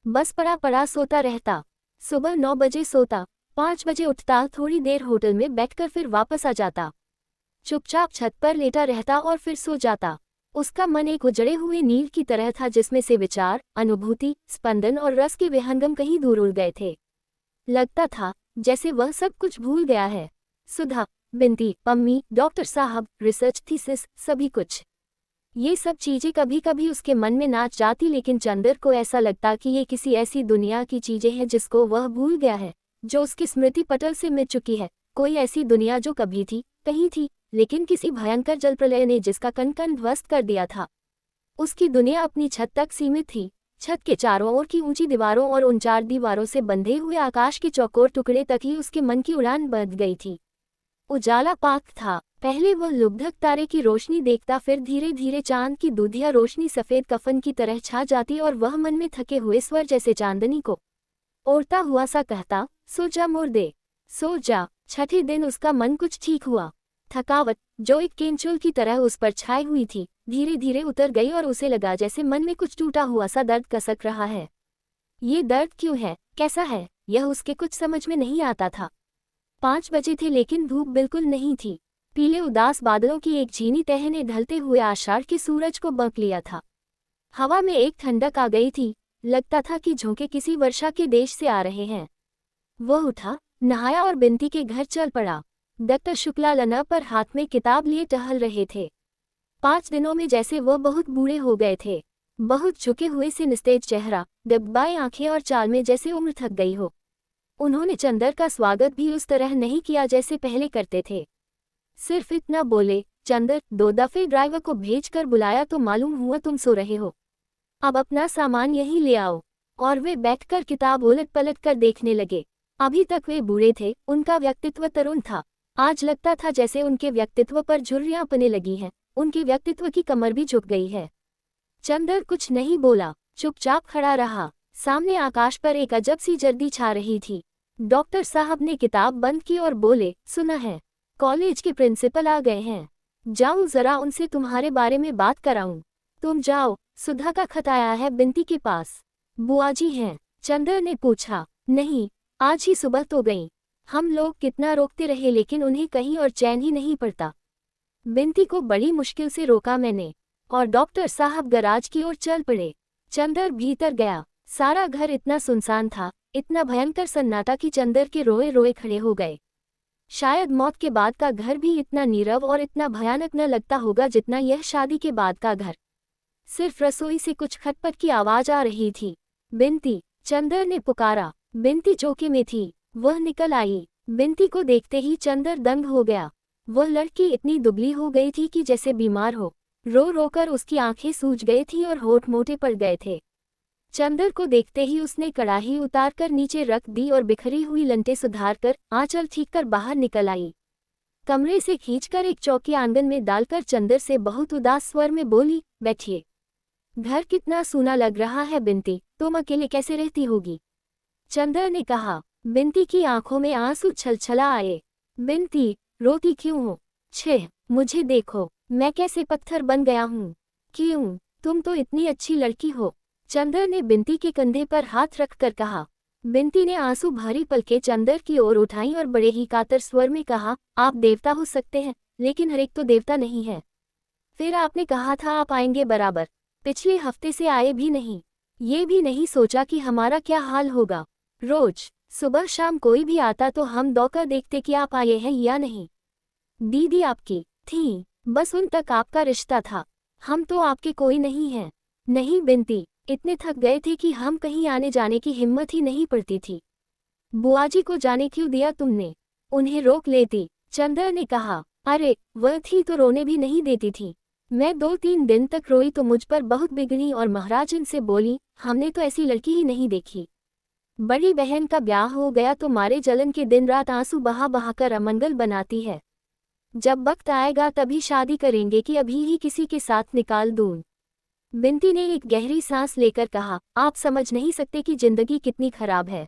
Speaker 1: बस पड़ा पड़ा सोता रहता। सुबह 9 बजे सोता, 5 बजे उठता, थोड़ी देर होटल में बैठकर फिर वापस आ जाता। चुपचाप छत पर लेटा रहता और फिर सो जाता। उसका मन एक उजड़े हुए नील की तरह था जिसमें से विचार, अनुभूति, स्पंदन और रस के विहंगम कहीं दूर उड़ गए थे। लगता था जैसे वह सब कुछ भूल गया है। सुधा, बिनती, पम्मी, डॉक्टर साहब, रिसर्च थीसिस, सभी कुछ। ये सब चीजें कभी कभी उसके मन में नाच जाती, लेकिन चंदर को ऐसा लगता कि ये किसी ऐसी दुनिया की चीजें हैं जिसको वह भूल गया है, जो उसकी स्मृति पटल से मिट चुकी है। कोई ऐसी दुनिया जो कभी थी, कहीं थी, लेकिन किसी भयंकर जल प्रलय ने जिसका कण कण ध्वस्त कर दिया था। उसकी दुनिया अपनी छत तक सीमित थी। छत के चारों ओर की ऊंची दीवारों और उन 4 दीवारों से बंधे हुए आकाश के चौकोर टुकड़े तक ही उसके मन की उड़ान बंध गई थी। उजाला पाक था। पहले वह लुब्धक तारे की रोशनी देखता, फिर धीरे धीरे चांद की दूधिया रोशनी सफेद कफन की तरह छा जाती और वह मन में थके हुए स्वर जैसे चांदनी को ओढ़ता हुआ सा कहता, सो जा मुर्दे, सो जा। छठे दिन उसका मन कुछ ठीक हुआ। थकावट जो एक केंचुल की तरह उस पर छाई हुई थी, धीरे धीरे उतर गई और उसे लगा जैसे मन में कुछ टूटा हुआ सा दर्द कसक रहा है। ये दर्द क्यों है, कैसा है, यह उसके कुछ समझ में नहीं आता था। 5 बजे थे लेकिन धूप बिल्कुल नहीं थी। पीले उदास बादलों की एक झीनी तह ने ढलते हुए आषाढ़ के सूरज को बक लिया था। हवा में एक ठंडक आ गई थी, लगता था कि झोंके किसी वर्षा के देश से आ रहे हैं। वह उठा, नहाया और बिंती के घर चल पड़ा। डॉक्टर शुक्ला लना पर हाथ में किताब लिए टहल रहे थे। 5 दिनों में जैसे वह बहुत बूढ़े हो गए थे। बहुत झुके हुए से निस्तेज चेहरा, डिब्बाई आंखें और चाल में जैसे उम्र थक गई हो। उन्होंने चंदर का स्वागत भी उस तरह नहीं किया जैसे पहले करते थे। सिर्फ इतना बोले, चंदर, 2 दफे ड्राइवर को भेजकर बुलाया तो मालूम हुआ तुम सो रहे हो। अब अपना सामान यहीं ले आओ। और वे बैठकर किताब उलट पलट कर देखने लगे। अभी तक वे बूढ़े थे, उनका व्यक्तित्व तरुण था। आज लगता था जैसे उनके व्यक्तित्व पर झुर्रियां पड़ने लगी हैं, उनके व्यक्तित्व की कमर भी झुक गई है। चंदर कुछ नहीं बोला, चुपचाप खड़ा रहा। सामने आकाश पर एक अजब सी जर्दी छा रही थी। डॉक्टर साहब ने किताब बंद की और बोले, सुना है, कॉलेज के प्रिंसिपल आ गए हैं। जाऊं जरा उनसे तुम्हारे बारे में बात कराऊं। तुम जाओ, सुधा का खत आया है बिंती के पास। बुआ जी हैं? चंदर ने पूछा। नहीं, आज ही सुबह तो गईं। हम लोग कितना रोकते रहे लेकिन उन्हें कहीं और चैन ही नहीं पड़ता। बिंती को बड़ी मुश्किल से रोका मैंने। और डॉक्टर साहब गराज की ओर चल पड़े। चंदर भीतर गया। सारा घर इतना सुनसान था, इतना भयंकर सन्नाटा कि चंदर के रोए रोए खड़े हो गए। शायद मौत के बाद का घर भी इतना नीरव और इतना भयानक न लगता होगा जितना यह शादी के बाद का घर। सिर्फ रसोई से कुछ खटपट की आवाज आ रही थी। बिंती, चंदर ने पुकारा। बिंती चौके में थी। वह निकल आई। बिंती को देखते ही चंदर दंग हो गया। वह लड़की इतनी दुबली हो गई थी कि जैसे बीमार हो। रो रोकर उसकी आंखें सूज गई थी और होठ मोटे पड़ गए थे। चंदर को देखते ही उसने कड़ाही उतारकर नीचे रख दी और बिखरी हुई लंटें सुधारकर आंचल ठीक कर बाहर निकल आई। कमरे से खींचकर एक चौकी आंगन में डालकर चंदर से बहुत उदास स्वर में बोली, बैठिए। घर कितना सूना लग रहा है बिंती, तुम अकेले कैसे रहती होगी? चंदर ने कहा। बिंती की आंखों में आंसू छलछला आए। बिंती, रोती क्यों हो? छे, मुझे देखो, मैं कैसे पत्थर बन गया हूँ। क्यों, तुम तो इतनी अच्छी लड़की हो। चंदर ने बिंती के कंधे पर हाथ रखकर कहा। बिंती ने आंसू भरी पलकें चंदर की ओर उठाई और बड़े ही कातर स्वर में कहा, आप देवता हो सकते हैं, लेकिन हर एक तो देवता नहीं है। फिर आपने कहा था आप आएंगे बराबर, पिछले हफ्ते से आए भी नहीं। ये भी नहीं सोचा कि हमारा क्या हाल होगा। रोज सुबह शाम कोई भी आता तो हम दौड़कर देखते कि आप आए हैं या नहीं। दीदी आपकी थी, बस उन तक आपका रिश्ता था। हम तो आपके कोई नहीं हैं। नहीं बिंती, इतने थक गए थे कि हम कहीं आने जाने की हिम्मत ही नहीं पड़ती थी। बुआजी को जाने क्यों दिया तुमने? उन्हें रोक लेती। चंदर ने कहा। अरे, वह थी तो रोने भी नहीं देती थी। मैं 2-3 दिन तक रोई तो मुझ पर बहुत बिगड़ी और महाराज इनसे बोली, हमने तो ऐसी लड़की ही नहीं देखी। बड़ी बहन का ब्याह हो गया तो मारे जलन के दिन रात आंसू बहा बहाकर अमंगल बनाती है। जब वक्त आएगा तभी शादी करेंगे कि अभी ही किसी के साथ निकाल दूं। बिंती ने एक गहरी सांस लेकर कहा, आप समझ नहीं सकते कि जिंदगी कितनी खराब है।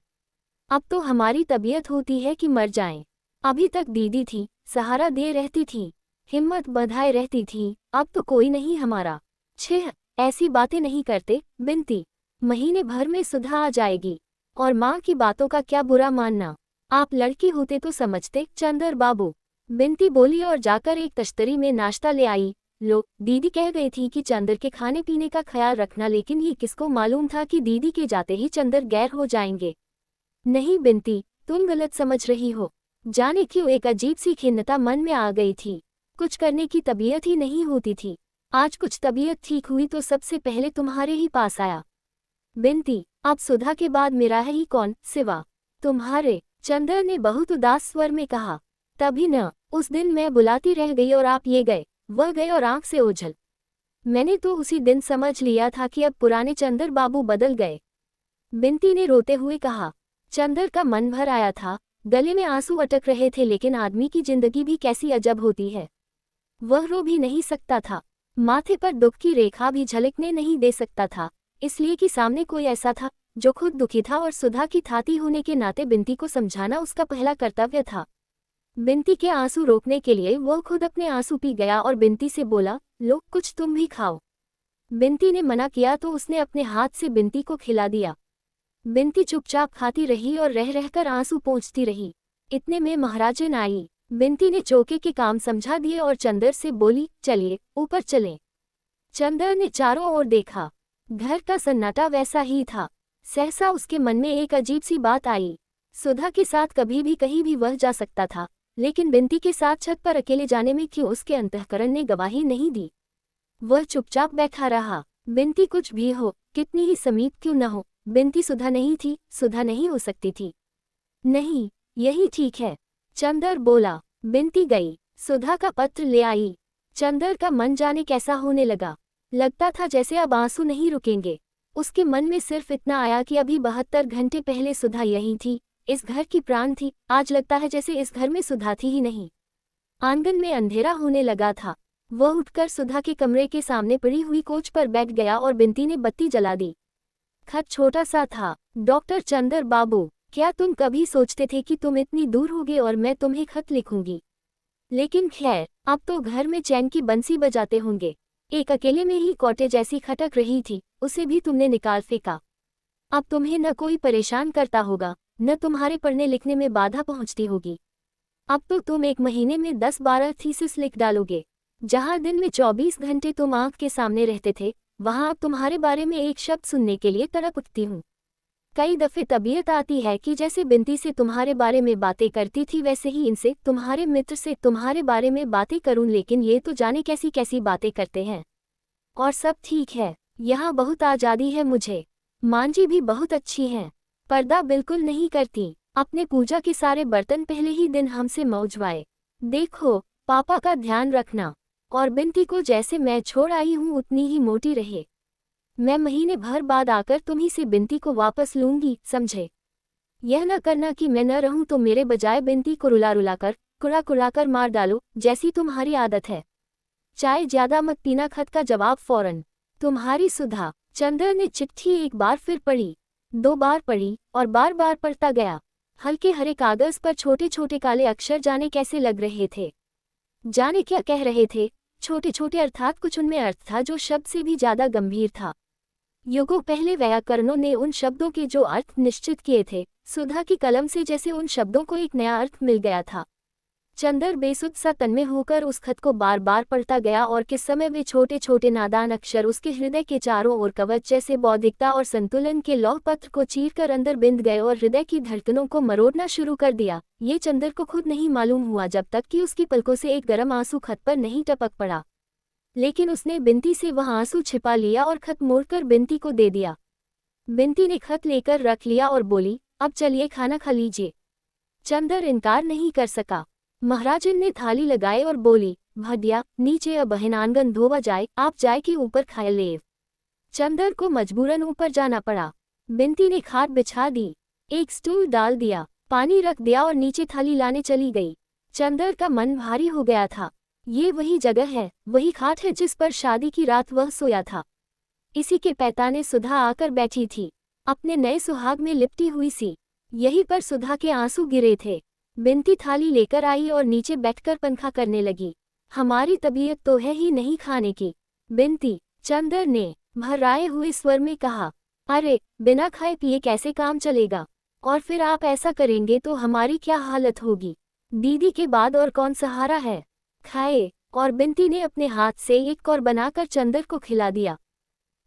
Speaker 1: अब तो हमारी तबीयत होती है कि मर जाएं। अभी तक दीदी थी, सहारा दे रहती थी, हिम्मत बंधाए रहती थी, अब तो कोई नहीं हमारा। छह, ऐसी बातें नहीं करते बिंती, महीने भर में सुधा आ जाएगी। और माँ की बातों का क्या बुरा मानना, आप लड़की होते तो समझते चंदर बाबू। बिंती बोली और जाकर एक तश्तरी में नाश्ता ले आई। लो, दीदी कह गई थी कि चंदर के खाने पीने का ख्याल रखना, लेकिन ये किसको मालूम था कि दीदी के जाते ही चंदर गैर हो जाएंगे। नहीं बिंती, तुम गलत समझ रही हो। जाने क्यों एक अजीब सी खिन्नता मन में आ गई थी। कुछ करने की तबीयत ही नहीं होती थी। आज कुछ तबीयत ठीक हुई तो सबसे पहले तुम्हारे ही पास आया। बिंती, अब सुधा के बाद मेरा है ही कौन सिवा तुम्हारे? चंदर ने बहुत उदास स्वर में कहा। तभी न, उस दिन मैं बुलाती रह गई और आप ये गए, वह गए और आंख से ओझल। मैंने तो उसी दिन समझ लिया था कि अब पुराने चंदर बाबू बदल गए। बिंती ने रोते हुए कहा। चंदर का मन भर आया था, गले में आंसू अटक रहे थे, लेकिन आदमी की जिंदगी भी कैसी अजब होती है। वह रो भी नहीं सकता था, माथे पर दुख की रेखा भी झलकने नहीं दे सकता था, इसलिए कि सामने कोई ऐसा था जो खुद दुखी था और सुधा की थाती होने के नाते बिंती को समझाना उसका पहला कर्तव्य था। बिंती के आंसू रोकने के लिए वह खुद अपने आंसू पी गया और बिंती से बोला, लो कुछ तुम भी खाओ। बिंती ने मना किया तो उसने अपने हाथ से बिंती को खिला दिया। बिंती चुपचाप खाती रही और रह रहकर आंसू पोंछती रही। इतने में महाराजन आई। बिंती ने चौके के काम समझा दिए और चंदर से बोली, चलिए ऊपर चलें। चंदर ने चारों ओर देखा। घर का सन्नाटा वैसा ही था। सहसा उसके मन में एक अजीब सी बात आई। सुधा के साथ कभी भी कहीं भी वह जा सकता था, लेकिन बिंती के साथ छत पर अकेले जाने में क्यों उसके अंतःकरण ने गवाही नहीं दी। वह चुपचाप बैठा रहा। बिंती कुछ भी हो, कितनी ही समीप क्यों न हो, बिंती सुधा नहीं थी, सुधा नहीं हो सकती थी। नहीं, यही ठीक है, चंदर बोला। बिंती गई, सुधा का पत्र ले आई। चंदर का मन जाने कैसा होने लगा। लगता था जैसे अब आंसू नहीं रुकेंगे। उसके मन में सिर्फ इतना आया कि अभी 72 घंटे पहले सुधा यहीं थी, इस घर की प्राण थी। आज लगता है जैसे इस घर में सुधा थी ही नहीं। आंगन में अंधेरा होने लगा था। वह उठकर सुधा के कमरे के सामने पड़ी हुई कोच पर बैठ गया और बिंती ने बत्ती जला दी। खत छोटा सा था। डॉक्टर चंदर बाबू, क्या तुम कभी सोचते थे कि तुम इतनी दूर होगे और मैं तुम्हें खत लिखूंगी? लेकिन खैर, अब तो घर में चैन की बंसी बजाते होंगे। एक अकेले में ही कॉटेज ऐसी खटक रही थी, उसे भी तुमने निकाल फेंका। अब तुम्हें न कोई परेशान करता होगा, न तुम्हारे पढ़ने लिखने में बाधा पहुंचती होगी। अब तो तुम एक महीने में 10-12 थीसिस लिख डालोगे। जहां दिन में 24 घंटे तुम आंख के सामने रहते थे, वहां अब तुम्हारे बारे में एक शब्द सुनने के लिए तड़प उठती हूँ। कई दफे तबीयत आती है कि जैसे बिंती से तुम्हारे बारे में बातें करती थी वैसे ही इनसे, तुम्हारे मित्र से तुम्हारे बारे में बातें करूं, लेकिन ये तो जाने कैसी कैसी बातें करते हैं। और सब ठीक है, यहाँ बहुत आज़ादी है मुझे। मांझी भी बहुत अच्छी हैं, पर्दा बिल्कुल नहीं करती। अपने पूजा के सारे बर्तन पहले ही दिन हमसे मौजवाए। देखो, पापा का ध्यान रखना। और बिंती को जैसे मैं छोड़ आई हूँ उतनी ही मोटी रहे। मैं महीने भर बाद आकर तुम्ही से बिंती को वापस लूंगी, समझे? यह न करना कि मैं न रहूं तो मेरे बजाय बिंती को रुला रुलाकर, कुड़ा कुड़ाकर मार डालो, जैसी तुम्हारी आदत है। चाय ज्यादा मत पीना। खत का जवाब फौरन, तुम्हारी सुधा। चंदर ने चिट्ठी एक बार फिर पढ़ी, 2 बार पढ़ी और बार बार पढ़ता गया। हल्के हरे कागज पर छोटे छोटे काले अक्षर जाने कैसे लग रहे थे, जाने क्या कह रहे थे। छोटे छोटे अर्थात कुछ उनमें अर्थ था जो शब्द से भी ज्यादा गंभीर था। युगों पहले व्याकरणों ने उन शब्दों के जो अर्थ निश्चित किए थे, सुधा की कलम से जैसे उन शब्दों को एक नया अर्थ मिल गया था। चंदर बेसुध सा तन्मय होकर उस खत को बार बार पढ़ता गया और किस समय वे छोटे छोटे नादान अक्षर उसके हृदय के चारों ओर कवच जैसे बौद्धिकता और संतुलन के लौह पत्र को चीरकर अंदर बिंद गए और हृदय की धड़कनों को मरोड़ना शुरू कर दिया। ये चंदर को खुद नहीं मालूम हुआ जब तक कि उसकी पलकों से एक गर्म आंसू खत पर नहीं टपक पड़ा। लेकिन उसने बिंती से वह आंसू छिपा लिया और खत मोड़कर बिंती को दे दिया। बिंती ने खत लेकर रख लिया और बोली, अब चलिए खाना खा लीजिए। चंदर इनकार नहीं कर सका। महाराजन ने थाली लगाई और बोली, भदिया नीचे अब बहन आंगन धोवा जाए, आप जाए के ऊपर खाए लेव। चंदर को मजबूरन ऊपर जाना पड़ा। बिंती ने खाट बिछा दी, एक स्टूल डाल दिया, पानी रख दिया और नीचे थाली लाने चली गई। चंदर का मन भारी हो गया था। ये वही जगह है, वही खाट है जिस पर शादी की रात वह सोया था। इसी के पैताने सुधा आकर बैठी थी, अपने नए सुहाग में लिपटी हुई सी। यहीं पर सुधा के आंसू गिरे थे। बिंती थाली लेकर आई और नीचे बैठकर पंखा करने लगी। हमारी तबीयत तो है ही नहीं खाने की, बिंती, चंदर ने भर्राए हुए स्वर में कहा। अरे, बिना खाए पिए कैसे काम चलेगा? और फिर आप ऐसा करेंगे तो हमारी क्या हालत होगी? दीदी के बाद और कौन सहारा है? खाए। और बिंती ने अपने हाथ से एक और बनाकर चंदर को खिला दिया।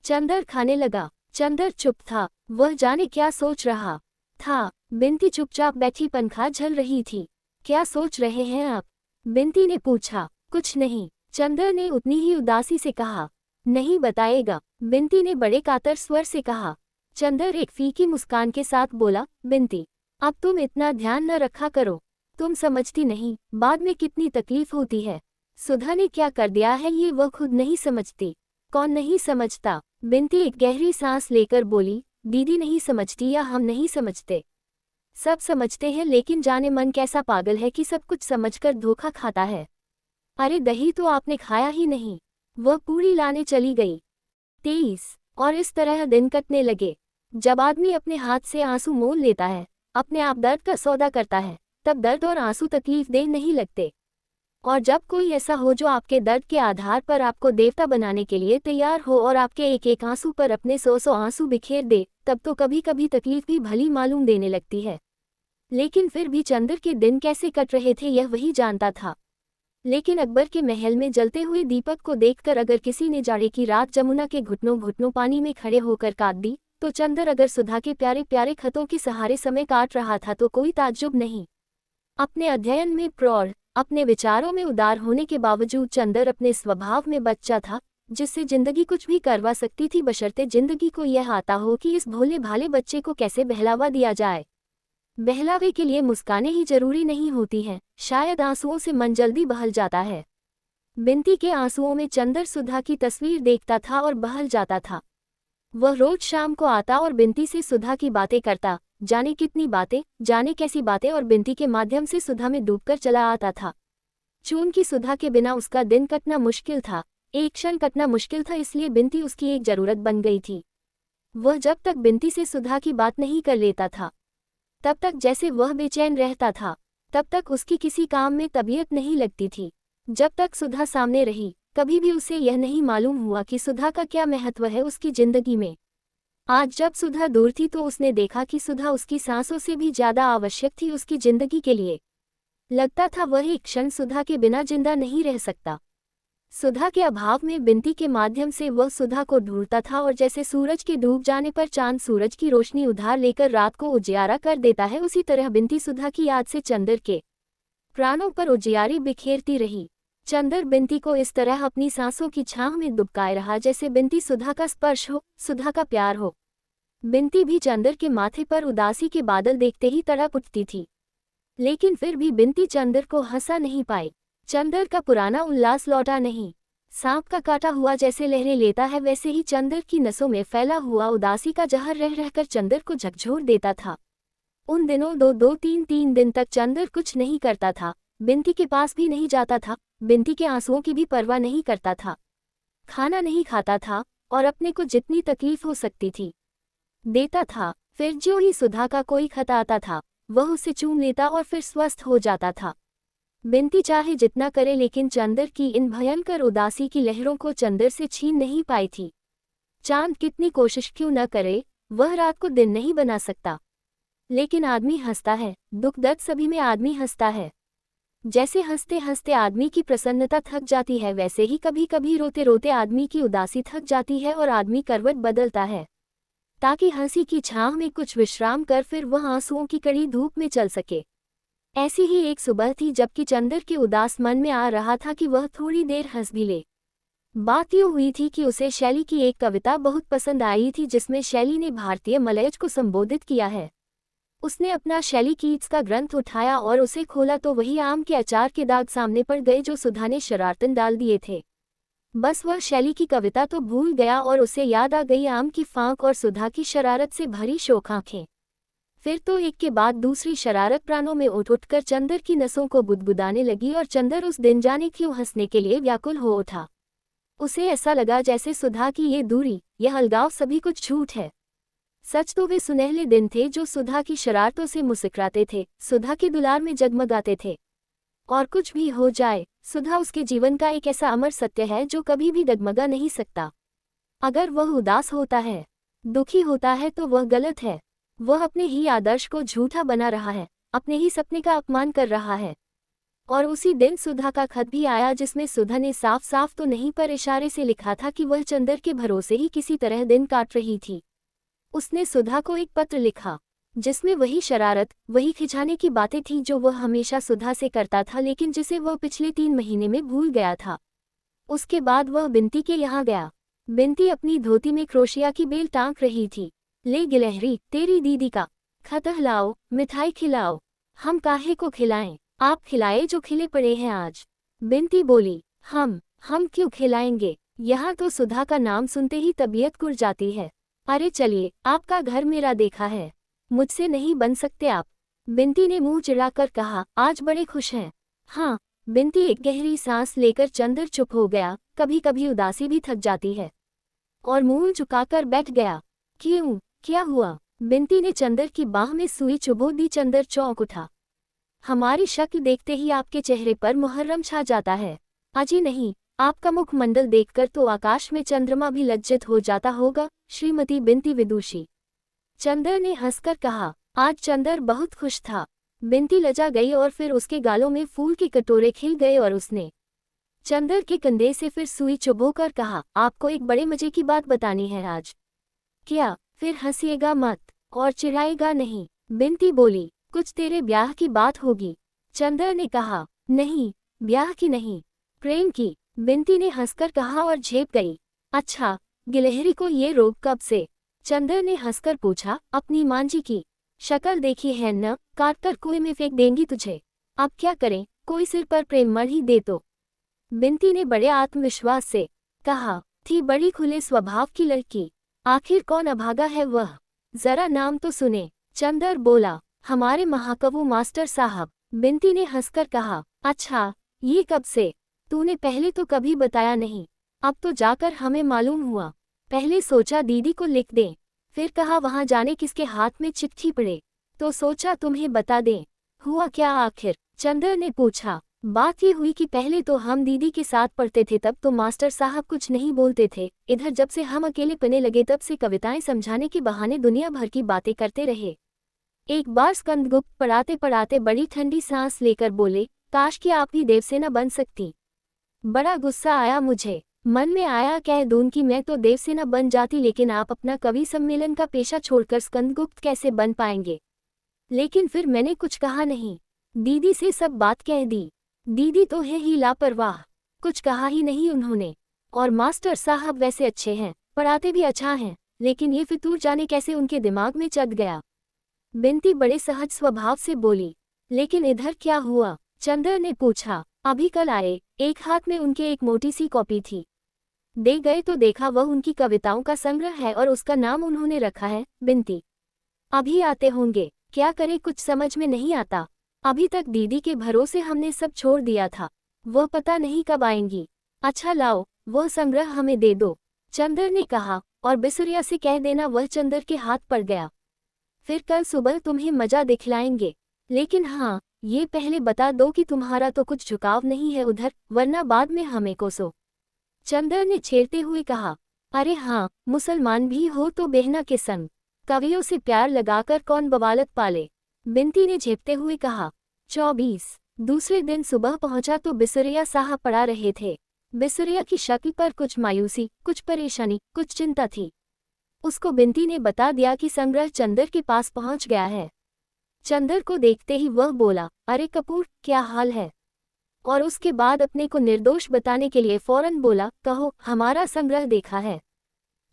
Speaker 1: चंदर खाने लगा। चंदर चुप था, वह जाने क्या सोच रहा था। बिंती चुपचाप बैठी पंखा झल रही थी। क्या सोच रहे हैं आप? बिंती ने पूछा। कुछ नहीं, चंदर ने उतनी ही उदासी से कहा। नहीं बताएगा, बिंती ने बड़े कातर स्वर से कहा। चंदर एक फीकी मुस्कान के साथ बोला, बिंती, अब तुम इतना ध्यान न रखा करो, तुम समझती नहीं, बाद में कितनी तकलीफ होती है। सुधा ने क्या कर दिया है ये वह खुद नहीं समझती। कौन नहीं समझता? बिंती एक गहरी सांस लेकर बोली, दीदी नहीं समझती या हम नहीं समझते? सब समझते हैं, लेकिन जाने मन कैसा पागल है कि सब कुछ समझकर धोखा खाता है। अरे दही तो आपने खाया ही नहीं। वह पूरी लाने चली गई। 23 और इस तरह दिन कटने लगे। जब आदमी अपने हाथ से आंसू मोल लेता है, अपने आप दर्द का सौदा करता है, तब दर्द और आंसू तकलीफ देह नहीं लगते। और जब कोई ऐसा हो जो आपके दर्द के आधार पर आपको देवता बनाने के लिए तैयार हो और आपके एक एक आंसू पर अपने 100 आंसू बिखेर दे, तब तो कभी कभी तकलीफ भी भली मालूम देने लगती है। लेकिन फिर भी चंदर के दिन कैसे कट रहे थे यह वही जानता था। लेकिन अकबर के महल में जलते हुए दीपक को देखकर अगर किसी ने जाड़े की रात जमुना के घुटनों घुटनों पानी में खड़े होकर काट दी, तो चंदर अगर सुधा के प्यारे प्यारे खतों के सहारे समय काट रहा था तो कोई ताज्जुब नहीं। अपने अध्ययन में प्रौढ़, अपने विचारों में उदार होने के बावजूद चंदर अपने स्वभाव में बच्चा था, जिससे जिंदगी कुछ भी करवा सकती थी बशर्ते जिंदगी को यह आता हो कि इस भोले भाले बच्चे को कैसे बहलावा दिया जाए। बहलावे के लिए मुस्कानें ही जरूरी नहीं होती हैं, शायद आंसुओं से मन जल्दी बहल जाता है। बिनती के आंसुओं में चंदर सुधा की तस्वीर देखता था और बहल जाता था। वह रोज शाम को आता और बिनती से सुधा की बातें करता, जाने कितनी बातें, जाने कैसी बातें, और बिनती के माध्यम से सुधा में डूबकर चला आता था। चूंकि सुधा के बिना उसका दिन कटना मुश्किल था, एक क्षण कटना मुश्किल था, इसलिए बिनती उसकी एक जरूरत बन गई थी। वह जब तक बिनती से सुधा की बात नहीं कर लेता था, तब तक जैसे वह बेचैन रहता था, तब तक उसकी किसी काम में तबीयत नहीं लगती थी। जब तक सुधा सामने रही, कभी भी उसे यह नहीं मालूम हुआ कि सुधा का क्या महत्व है उसकी जिंदगी में। आज जब सुधा दूर थी तो उसने देखा कि सुधा उसकी सांसों से भी ज्यादा आवश्यक थी उसकी जिंदगी के लिए। लगता था वह एक क्षण सुधा के बिना जिंदा नहीं रह सकता। सुधा के अभाव में बिनती के माध्यम से वह सुधा को ढूंढता था, और जैसे सूरज के डूब जाने पर चांद सूरज की रोशनी उधार लेकर रात को उजियारा कर देता है, उसी तरह बिनती सुधा की याद से चंदर के प्राणों पर उजियारी बिखेरती रही। चंदर बिनती को इस तरह अपनी सांसों की छांव में दुबकाए रहा जैसे बिनती सुधा का स्पर्श हो, सुधा का प्यार हो। बिनती भी चंदर के माथे पर उदासी के बादल देखते ही तड़प उठती थी, लेकिन फिर भी बिनती चंदर को हंसा नहीं पाई। चंदर का पुराना उल्लास लौटा नहीं। सांप का काटा हुआ जैसे लहरें लेता है, वैसे ही चंदर की नसों में फैला हुआ उदासी का जहर रह रहकर चंदर को झकझोर देता था। उन दिनों दो तीन दिन तक चंदर कुछ नहीं करता था, बिनती के पास भी नहीं जाता था, बिनती के आंसुओं की भी परवाह नहीं करता था, खाना नहीं खाता था, और अपने को जितनी तकलीफ हो सकती थी देता था। फिर जो ही सुधा का कोई खत आता था, वह उसे चूम लेता और फिर स्वस्थ हो जाता था। बिनती चाहे जितना करे, लेकिन चंदर की इन भयंकर उदासी की लहरों को चंदर से छीन नहीं पाई थी। चांद कितनी कोशिश क्यों न करे, वह रात को दिन नहीं बना सकता। लेकिन आदमी हंसता है, दुख दर्द सभी में आदमी हंसता है। जैसे हंसते हंसते आदमी की प्रसन्नता थक जाती है, वैसे ही कभी कभी रोते रोते आदमी की उदासी थक जाती है और आदमी करवट बदलता है, ताकि हंसी की छांव में कुछ विश्राम कर फिर वह आंसुओं की कड़ी धूप में चल सके। ऐसी ही एक सुबह थी जबकि चंदर के उदास मन में आ रहा था कि वह थोड़ी देर हंस भी ले। बात यूँ हुई थी कि उसे शैली की एक कविता बहुत पसंद आई थी, जिसमें शैली ने भारतीय मलयज को संबोधित किया है। उसने अपना शैली कीट्स का ग्रंथ उठाया और उसे खोला तो वही आम के अचार के दाग सामने पड़ गए जो सुधा ने शरारतन डाल दिए थे। बस वह शैली की कविता तो भूल गया और उसे याद आ गई आम की फांक और सुधा की शरारत से भरी शोक आंखें। फिर तो एक के बाद दूसरी शरारत प्राणों में उठकर चंदर की नसों को बुदबुदाने लगी, और चंदर उस दिन जाने क्यों हंसने के लिए व्याकुल हो उठा। उसे ऐसा लगा जैसे सुधा की ये दूरी, यह अलगाव सभी कुछ झूठ है। सच तो वे सुनहले दिन थे जो सुधा की शरारतों से मुस्कुराते थे, सुधा के दुलार में जगमगाते थे। और कुछ भी हो जाए, सुधा उसके जीवन का एक ऐसा अमर सत्य है जो कभी भी डगमगा नहीं सकता। अगर वह उदास होता है, दुखी होता है, तो वह गलत है। वह अपने ही आदर्श को झूठा बना रहा है, अपने ही सपने का अपमान कर रहा है। और उसी दिन सुधा का खत भी आया, जिसमें सुधा ने साफ साफ तो नहीं पर इशारे से लिखा था कि वह चंदर के भरोसे ही किसी तरह दिन काट रही थी। उसने सुधा को एक पत्र लिखा, जिसमें वही शरारत, वही खिंचाने की बातें थीं जो वह हमेशा सुधा से करता था, लेकिन जिसे वह पिछले 3 महीने में भूल गया था। उसके बाद वह बिनती के यहाँ गया। बिनती अपनी धोती में क्रोशिया की बेल टांक रही थी। ले गिलहरी, तेरी दीदी का खत लाओ, मिठाई खिलाओ। हम काहे को खिलाएं, आप खिलाए जो खिले पड़े हैं आज। बिनती बोली, हम क्यों खिलाएंगे, यहाँ तो सुधा का नाम सुनते ही तबीयत कुड़ जाती है। अरे चलिए, आपका घर मेरा देखा है, मुझसे नहीं बन सकते आप। बिनती ने मुंह चिढ़ाकर कहा, आज बड़े खुश हैं। हाँ। बिनती एक गहरी सांस लेकर चंदर चुप हो गया। कभी कभी उदासी भी थक जाती है। और मुंह झुकाकर बैठ गया। क्यों, क्या हुआ? बिनती ने चंदर की बाह में सुई चुभो दी। चंदर चौंक उठा। हमारी शक्ल देखते ही आपके चेहरे पर मुहर्रम छा जाता है। अजी नहीं, आपका मुखमंडल देखकर तो आकाश में चंद्रमा भी लज्जित हो जाता होगा, श्रीमती बिनती विदुषी। चंदर ने हंसकर कहा। आज चंदर बहुत खुश था। बिंती लजा गई और फिर उसके गालों में फूल के कटोरे खिल गए और उसने चंदर के कंधे से फिर सुई चुभोकर कहा, आपको एक बड़े मजे की बात बतानी है आज। क्या? फिर हंसिएगा मत और चिढ़ाएगा नहीं। बिंती बोली, कुछ तेरे ब्याह की बात होगी। चंदर ने कहा, नहीं, ब्याह की नहीं, प्रेम की। बिंती ने हंसकर कहा और झेप गई। अच्छा, गिलहरी को ये रोग कब से? चंदर ने हंसकर पूछा, अपनी मांझी की शक्ल देखी है न, काटकर कुएं में फेंक देंगी तुझे। अब क्या करें, कोई सिर पर प्रेम मर ही दे तो। बिंती ने बड़े आत्मविश्वास से कहा, थी बड़ी खुले स्वभाव की लड़की। आखिर कौन अभागा है वह, जरा नाम तो सुने। चंदर बोला, हमारे महाकवि मास्टर साहब। बिंती ने हंसकर कहा, अच्छा, ये कब से? तूने पहले तो कभी बताया नहीं, अब तो जाकर हमें मालूम हुआ। पहले सोचा दीदी को लिख दें, फिर कहा वहां जाने किसके हाथ में चिट्ठी पड़े, तो सोचा तुम्हें बता दें। हुआ क्या आखिर? चंदर ने पूछा। बात ये हुई कि पहले तो हम दीदी के साथ पढ़ते थे, तब तो मास्टर साहब कुछ नहीं बोलते थे। इधर जब से हम अकेले पढ़ने लगे तब से कविताएं समझाने के बहाने दुनिया भर की बातें करते रहे। एक बार स्कंदगुप्त पढ़ाते पढ़ाते बड़ी ठंडी सांस लेकर बोले, काश कि आप भी देवसेना बन सकती। बड़ा गुस्सा आया मुझे, मन में आया कह दूं कि मैं तो देवसेना बन जाती, लेकिन आप अपना कवि सम्मेलन का पेशा छोड़कर स्कंदगुप्त कैसे बन पाएंगे। लेकिन फिर मैंने कुछ कहा नहीं, दीदी से सब बात कह दी। दीदी तो है ही लापरवाह, कुछ कहा ही नहीं उन्होंने। और मास्टर साहब वैसे अच्छे हैं, पढ़ाते भी अच्छा हैं, लेकिन ये फितूर जाने कैसे उनके दिमाग में चढ़ गया। बिंती बड़े सहज स्वभाव से बोली, लेकिन इधर क्या हुआ? चंदर ने पूछा। अभी कल आए, एक हाथ में उनके एक मोटी सी कॉपी थी। दे गए तो देखा वह उनकी कविताओं का संग्रह है और उसका नाम उन्होंने रखा है बिंती। अभी आते होंगे, क्या करें कुछ समझ में नहीं आता। अभी तक दीदी के भरोसे हमने सब छोड़ दिया था, वह पता नहीं कब आएंगी। अच्छा लाओ, वह संग्रह हमें दे दो, चंदर ने कहा, और बिसुरिया से कह देना वह चंदर के हाथ पड़ गया। फिर कल सुबह तुम्हें मजा दिखलाएंगे, लेकिन हाँ, ये पहले बता दो कि तुम्हारा तो कुछ झुकाव नहीं है उधर, वरना बाद में हमें कोसो। चंदर ने छेड़ते हुए कहा, अरे हाँ, मुसलमान भी हो तो बहना के संग, कवियों से प्यार लगाकर कौन बवालत पाले। बिंती ने झेपते हुए कहा। 24 दूसरे दिन सुबह पहुंचा तो बिसुरिया साहब पढ़ा रहे थे। बिसुरिया की शक्ल पर कुछ मायूसी, कुछ परेशानी, कुछ चिंता थी। उसको बिंती ने बता दिया कि संग्रह चंदर के पास पहुंच गया है। चंदर को देखते ही वह बोला, अरे कपूर, क्या हाल है? और उसके बाद अपने को निर्दोष बताने के लिए फौरन बोला, कहो, हमारा संग्रह देखा है?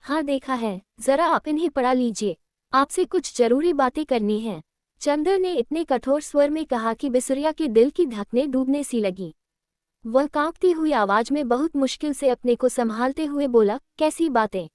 Speaker 1: हाँ देखा है, जरा आप इन्हें पढ़ा लीजिए, आपसे कुछ जरूरी बातें करनी हैं। चंदर ने इतने कठोर स्वर में कहा कि बिसुरिया के दिल की धड़कनें डूबने सी लगी। वह कांपती हुई आवाज में बहुत मुश्किल से अपने को संभालते हुए बोला, कैसी बातें?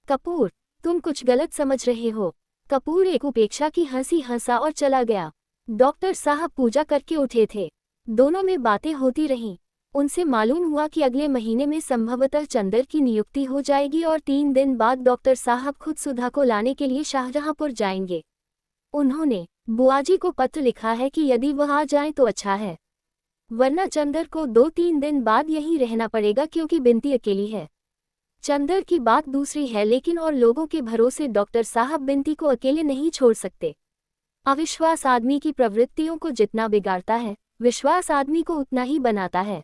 Speaker 1: कपूर, तुम कुछ गलत समझ रहे हो। कपूर एक उपेक्षा की हंसी हंसा और चला गया। डॉक्टर साहब पूजा करके उठे थे। दोनों में बातें होती रहीं। उनसे मालूम हुआ कि अगले महीने में संभवतः चंदर की नियुक्ति हो जाएगी और 3 दिन बाद डॉक्टर साहब खुद सुधा को लाने के लिए शाहजहांपुर जाएंगे। उन्होंने बुआजी को पत्र लिखा है कि यदि वह आ जाएं तो अच्छा है, वरना चंदर को 2-3 दिन बाद यहीं रहना पड़ेगा क्योंकि बिंती अकेली है। चंदर की बात दूसरी है, लेकिन और लोगों के भरोसे डॉक्टर साहब बिंती को अकेले नहीं छोड़ सकते। अविश्वास आदमी की प्रवृत्तियों को जितना बिगाड़ता है, विश्वास आदमी को उतना ही बनाता है।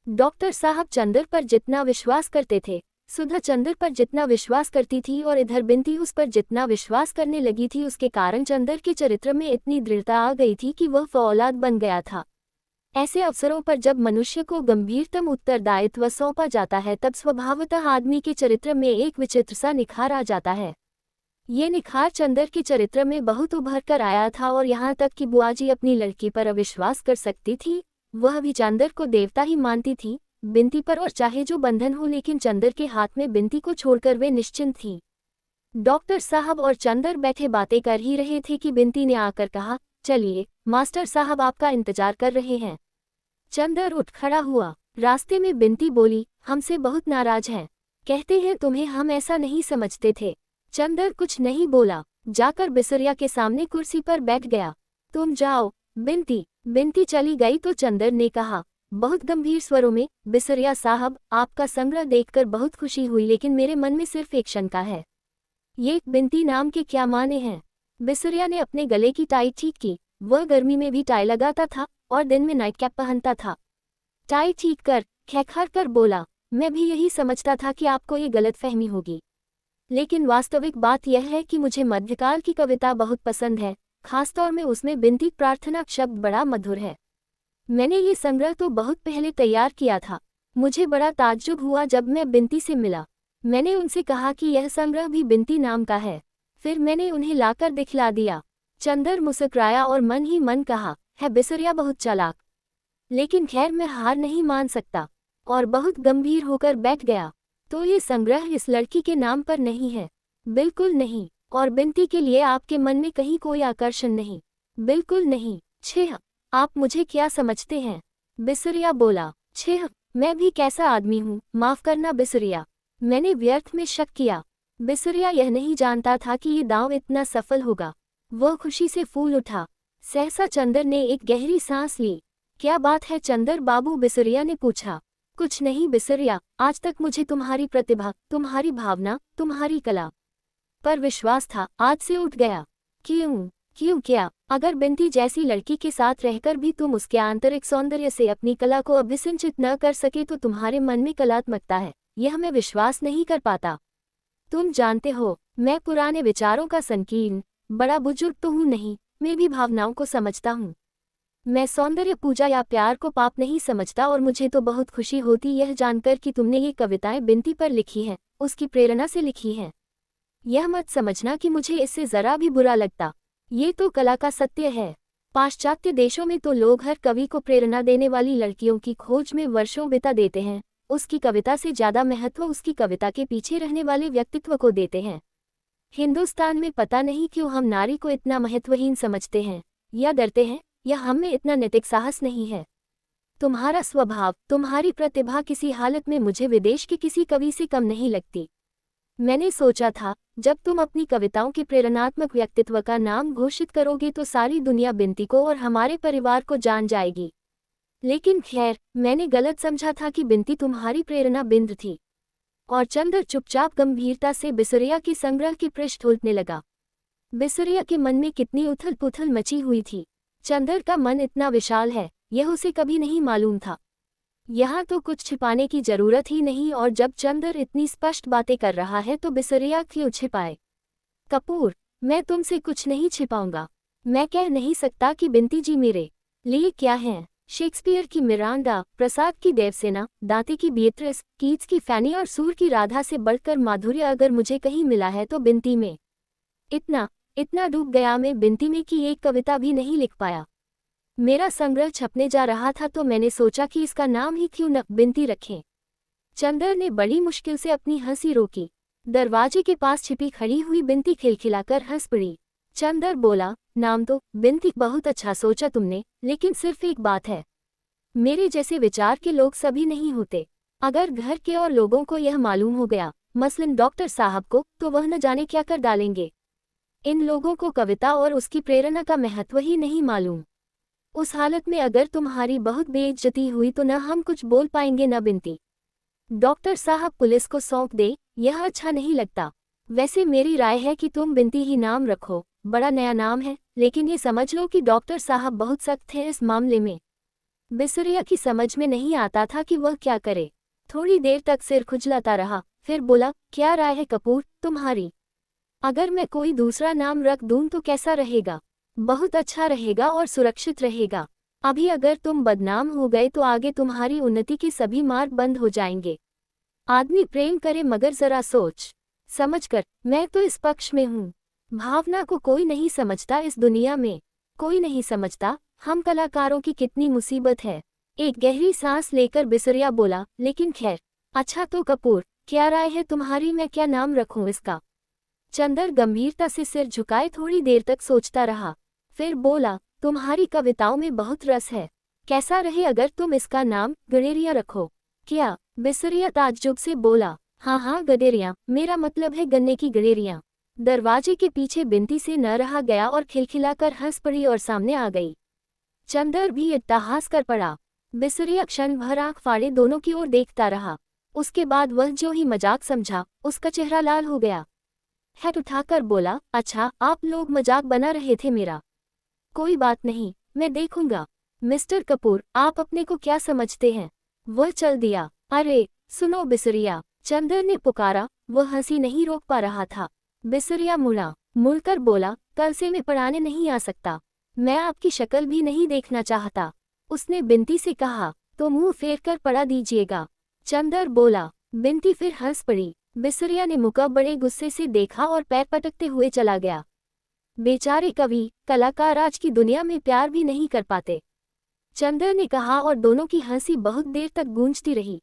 Speaker 1: डॉक्टर साहब चंदर पर जितना विश्वास करते थे, सुधा चंदर पर जितना विश्वास करती थी और इधर बिंती उस पर जितना विश्वास करने लगी थी, उसके कारण चंदर के चरित्र में इतनी दृढ़ता आ गई थी कि वह फौलाद बन गया था। ऐसे अवसरों पर जब मनुष्य को गंभीरतम उत्तरदायित्व सौंपा जाता है, तब स्वभावतः आदमी के चरित्र में एक विचित्र सा निखार आ जाता है। ये निखार चंदर के चरित्र में बहुत उभर कर आया था और यहाँ तक कि बुआजी अपनी लड़की पर अविश्वास कर सकती थी, वह भी चंदर को देवता ही मानती थी, बिंती पर, और चाहे जो बंधन हो, लेकिन चंदर के हाथ में बिंती को छोड़कर वे निश्चिंत थी। डॉक्टर साहब और चंदर बैठे बातें कर ही रहे थे कि बिंती ने आकर कहा, चलिए, मास्टर साहब आपका इंतजार कर रहे हैं। चंदर उठ खड़ा हुआ। रास्ते में बिंती बोली, हमसे बहुत नाराज हैं, कहते हैं तुम्हें हम ऐसा नहीं समझते थे। चंदर कुछ नहीं बोला, जाकर बिसुरिया के सामने कुर्सी पर बैठ गया। तुम जाओ बिंती। बिंती चली गई तो चंदर ने कहा बहुत गंभीर स्वरों में, बिसुरिया साहब, आपका संग्रह देखकर बहुत खुशी हुई, लेकिन मेरे मन में सिर्फ एक शंका है। ये बिंती नाम के क्या माने हैं? बिसुरिया ने अपने गले की टाई ठीक की। वह गर्मी में भी टाई लगाता था और दिन में नाइट कैप पहनता था। टाई ठीक कर, खैखार कर बोला, मैं भी यही समझता था कि आपको ये गलतफहमी होगी। लेकिन वास्तविक बात यह है कि मुझे मध्यकाल की कविता बहुत पसंद है, खासतौर में उसमें बिनती प्रार्थना शब्द बड़ा मधुर है। मैंने ये संग्रह तो बहुत पहले तैयार किया था। मुझे बड़ा ताज्जुब हुआ जब मैं बिनती से मिला। मैंने उनसे कहा कि यह संग्रह भी बिनती नाम का है। फिर मैंने उन्हें लाकर दिखला दिया। चंदर मुस्कुराया और मन ही मन कहा, है बिसरिया बहुत चालाक। लेकिन खैर मैं हार नहीं मान सकता, और बहुत गंभीर होकर बैठ गया। तो ये संग्रह इस लड़की के नाम पर नहीं है? बिल्कुल नहीं। और बिनती के लिए आपके मन में कहीं कोई आकर्षण नहीं? बिल्कुल नहीं। छह, आप मुझे क्या समझते हैं? बिसरिया बोला। छह, मैं भी कैसा आदमी हूँ, माफ करना बिसरिया। मैंने व्यर्थ में शक किया। बिसरिया यह नहीं जानता था कि ये दांव इतना सफल होगा। वह खुशी से फूल उठा। सहसा चंदर ने एक गहरी सांस ली। क्या बात है चंदर बाबू? बिसरिया ने पूछा। कुछ नहीं बिसरिया, आज तक मुझे तुम्हारी प्रतिभा, तुम्हारी भावना, तुम्हारी कला पर विश्वास था, आज से उठ गया। क्यों? क्यों क्या? अगर बिनती जैसी लड़की के साथ रहकर भी तुम उसके आंतरिक सौंदर्य से अपनी कला को अभिसिंचित न कर सके तो तुम्हारे मन में कलात्मकता है, यह मैं विश्वास नहीं कर पाता। तुम जानते हो, मैं पुराने विचारों का संकीर्ण बड़ा बुजुर्ग तो हूँ नहीं, मैं भी भावनाओं को समझता हूँ। मैं सौंदर्य पूजा या प्यार को पाप नहीं समझता और मुझे तो बहुत खुशी होती यह जानकर कि तुमने ये कविताएं बिनती पर लिखी हैं, उसकी प्रेरणा से लिखी हैं। यह मत समझना कि मुझे इससे जरा भी बुरा लगता। ये तो कला का सत्य है। पाश्चात्य देशों में तो लोग हर कवि को प्रेरणा देने वाली लड़कियों की खोज में वर्षों बिता देते हैं, उसकी कविता से ज्यादा महत्व उसकी कविता के पीछे रहने वाले व्यक्तित्व को देते हैं। हिंदुस्तान में पता नहीं क्यों हम नारी को इतना महत्वहीन समझते हैं, या डरते हैं, या हम में इतना नैतिक साहस नहीं है। तुम्हारा स्वभाव, तुम्हारी प्रतिभा किसी हालत में मुझे विदेश के किसी कवि से कम नहीं लगती। मैंने सोचा था, जब तुम अपनी कविताओं के प्रेरणात्मक व्यक्तित्व का नाम घोषित करोगे तो सारी दुनिया बिनती को और हमारे परिवार को जान जाएगी। लेकिन खैर, मैंने गलत समझा था कि बिनती तुम्हारी प्रेरणा बिंद थी। और चंदर चुपचाप गंभीरता से बिसरिया की संग्रह की पृष्ठ उल्टने लगा। बिसरिया के मन में कितनी उथल पुथल मची हुई थी। चंदर का मन इतना विशाल है, यह उसे कभी नहीं मालूम था। यहाँ तो कुछ छिपाने की जरूरत ही नहीं, और जब चंदर इतनी स्पष्ट बातें कर रहा है तो बिसरिया क्यों छिपाए? कपूर, मैं तुमसे कुछ नहीं छिपाऊंगा। मैं कह नहीं सकता कि बिनती जी मेरे लिए क्या हैं। शेक्सपियर की मिरांडा, प्रसाद की देवसेना, दांते की बीएट्रिस, कीट्स की फैनी और सूर की राधा से बढ़कर माधुर्य अगर मुझे कहीं मिला है तो बिनती में। इतना डूब गया मैं बिनती में कि एक कविता भी नहीं लिख पाया। मेरा संग्रह छपने जा रहा था तो मैंने सोचा कि इसका नाम ही क्यों न बिनती रखें। चंदर ने बड़ी मुश्किल से अपनी हंसी रोकी। दरवाजे के पास छिपी खड़ी हुई बिनती खिलखिलाकर हंस पड़ी। चंदर बोला, नाम तो बिनती बहुत अच्छा सोचा तुमने, लेकिन सिर्फ एक बात है, मेरे जैसे विचार के लोग सभी नहीं होते। अगर घर के और लोगों को यह मालूम हो गया, मसलन डॉक्टर साहब को, तो वह न जाने क्या कर डालेंगे। इन लोगों को कविता और उसकी प्रेरणा का महत्व ही नहीं मालूम। उस हालत में अगर तुम्हारी बहुत बेइज्जती हुई तो न हम कुछ बोल पाएंगे न बिनती। डॉक्टर साहब पुलिस को सौंप दे, यह अच्छा नहीं लगता। वैसे मेरी राय है कि तुम बिनती ही नाम रखो, बड़ा नया नाम है, लेकिन ये समझ लो कि डॉक्टर साहब बहुत सख्त हैं इस मामले में। बिसरिया की समझ में नहीं आता था कि वह क्या करे। थोड़ी देर तक सिर खुजलाता रहा, फिर बोला, क्या राय है कपूर तुम्हारी? अगर मैं कोई दूसरा नाम रख दूं तो कैसा रहेगा? बहुत अच्छा रहेगा और सुरक्षित रहेगा। अभी अगर तुम बदनाम हो गए तो आगे तुम्हारी उन्नति के सभी मार्ग बंद हो जाएंगे। आदमी प्रेम करे मगर जरा सोच समझ कर, मैं तो इस पक्ष में हूँ। भावना को कोई नहीं समझता इस दुनिया में, कोई नहीं समझता हम कलाकारों की कितनी मुसीबत है। एक गहरी सांस लेकर बिसरिया बोला, लेकिन खैर, अच्छा तो कपूर, क्या राय है तुम्हारी, मैं क्या नाम रखूं इसका? चंदर गंभीरता से सिर झुकाए थोड़ी देर तक सोचता रहा, फिर बोला, तुम्हारी कविताओं में बहुत रस है, कैसा रहे अगर तुम इसका नाम गडेरिया रखो? क्या? बिसरिया ताज्जुब से बोला, हाँ गडेरिया, मेरा मतलब है गन्ने की गडेरिया। दरवाजे के पीछे बिनती से न रहा गया और खिलखिलाकर हंस पड़ी और सामने आ गई। चंदर भी इत्तहास कर पड़ा। बिसरिया क्षण भर आंख फाड़े दोनों की ओर देखता रहा। उसके बाद वह जो ही मजाक समझा, उसका चेहरा लाल हो गया। हेड उठाकर बोला, अच्छा आप लोग मजाक बना रहे थे मेरा? कोई बात नहीं, मैं देखूंगा। मिस्टर कपूर, आप अपने को क्या समझते हैं? वह चल दिया। अरे सुनो बिसरिया, चंदर ने पुकारा। वह हंसी नहीं रोक पा रहा था। बिसरिया मुड़कर बोला, कल से मैं पढ़ाने नहीं आ सकता। मैं आपकी शक्ल भी नहीं देखना चाहता। उसने बिनती से कहा, तो मुंह फेर कर पढ़ा दीजिएगा। चंदर बोला। बिनती फिर हंस पड़ी। बिसरिया ने मुका बड़े गुस्से से देखा और पैर पटकते हुए चला गया। बेचारे कवि कलाकार आज की दुनिया में प्यार भी नहीं कर पाते, चंदर ने कहा और दोनों की हंसी बहुत देर तक गूंजती रही।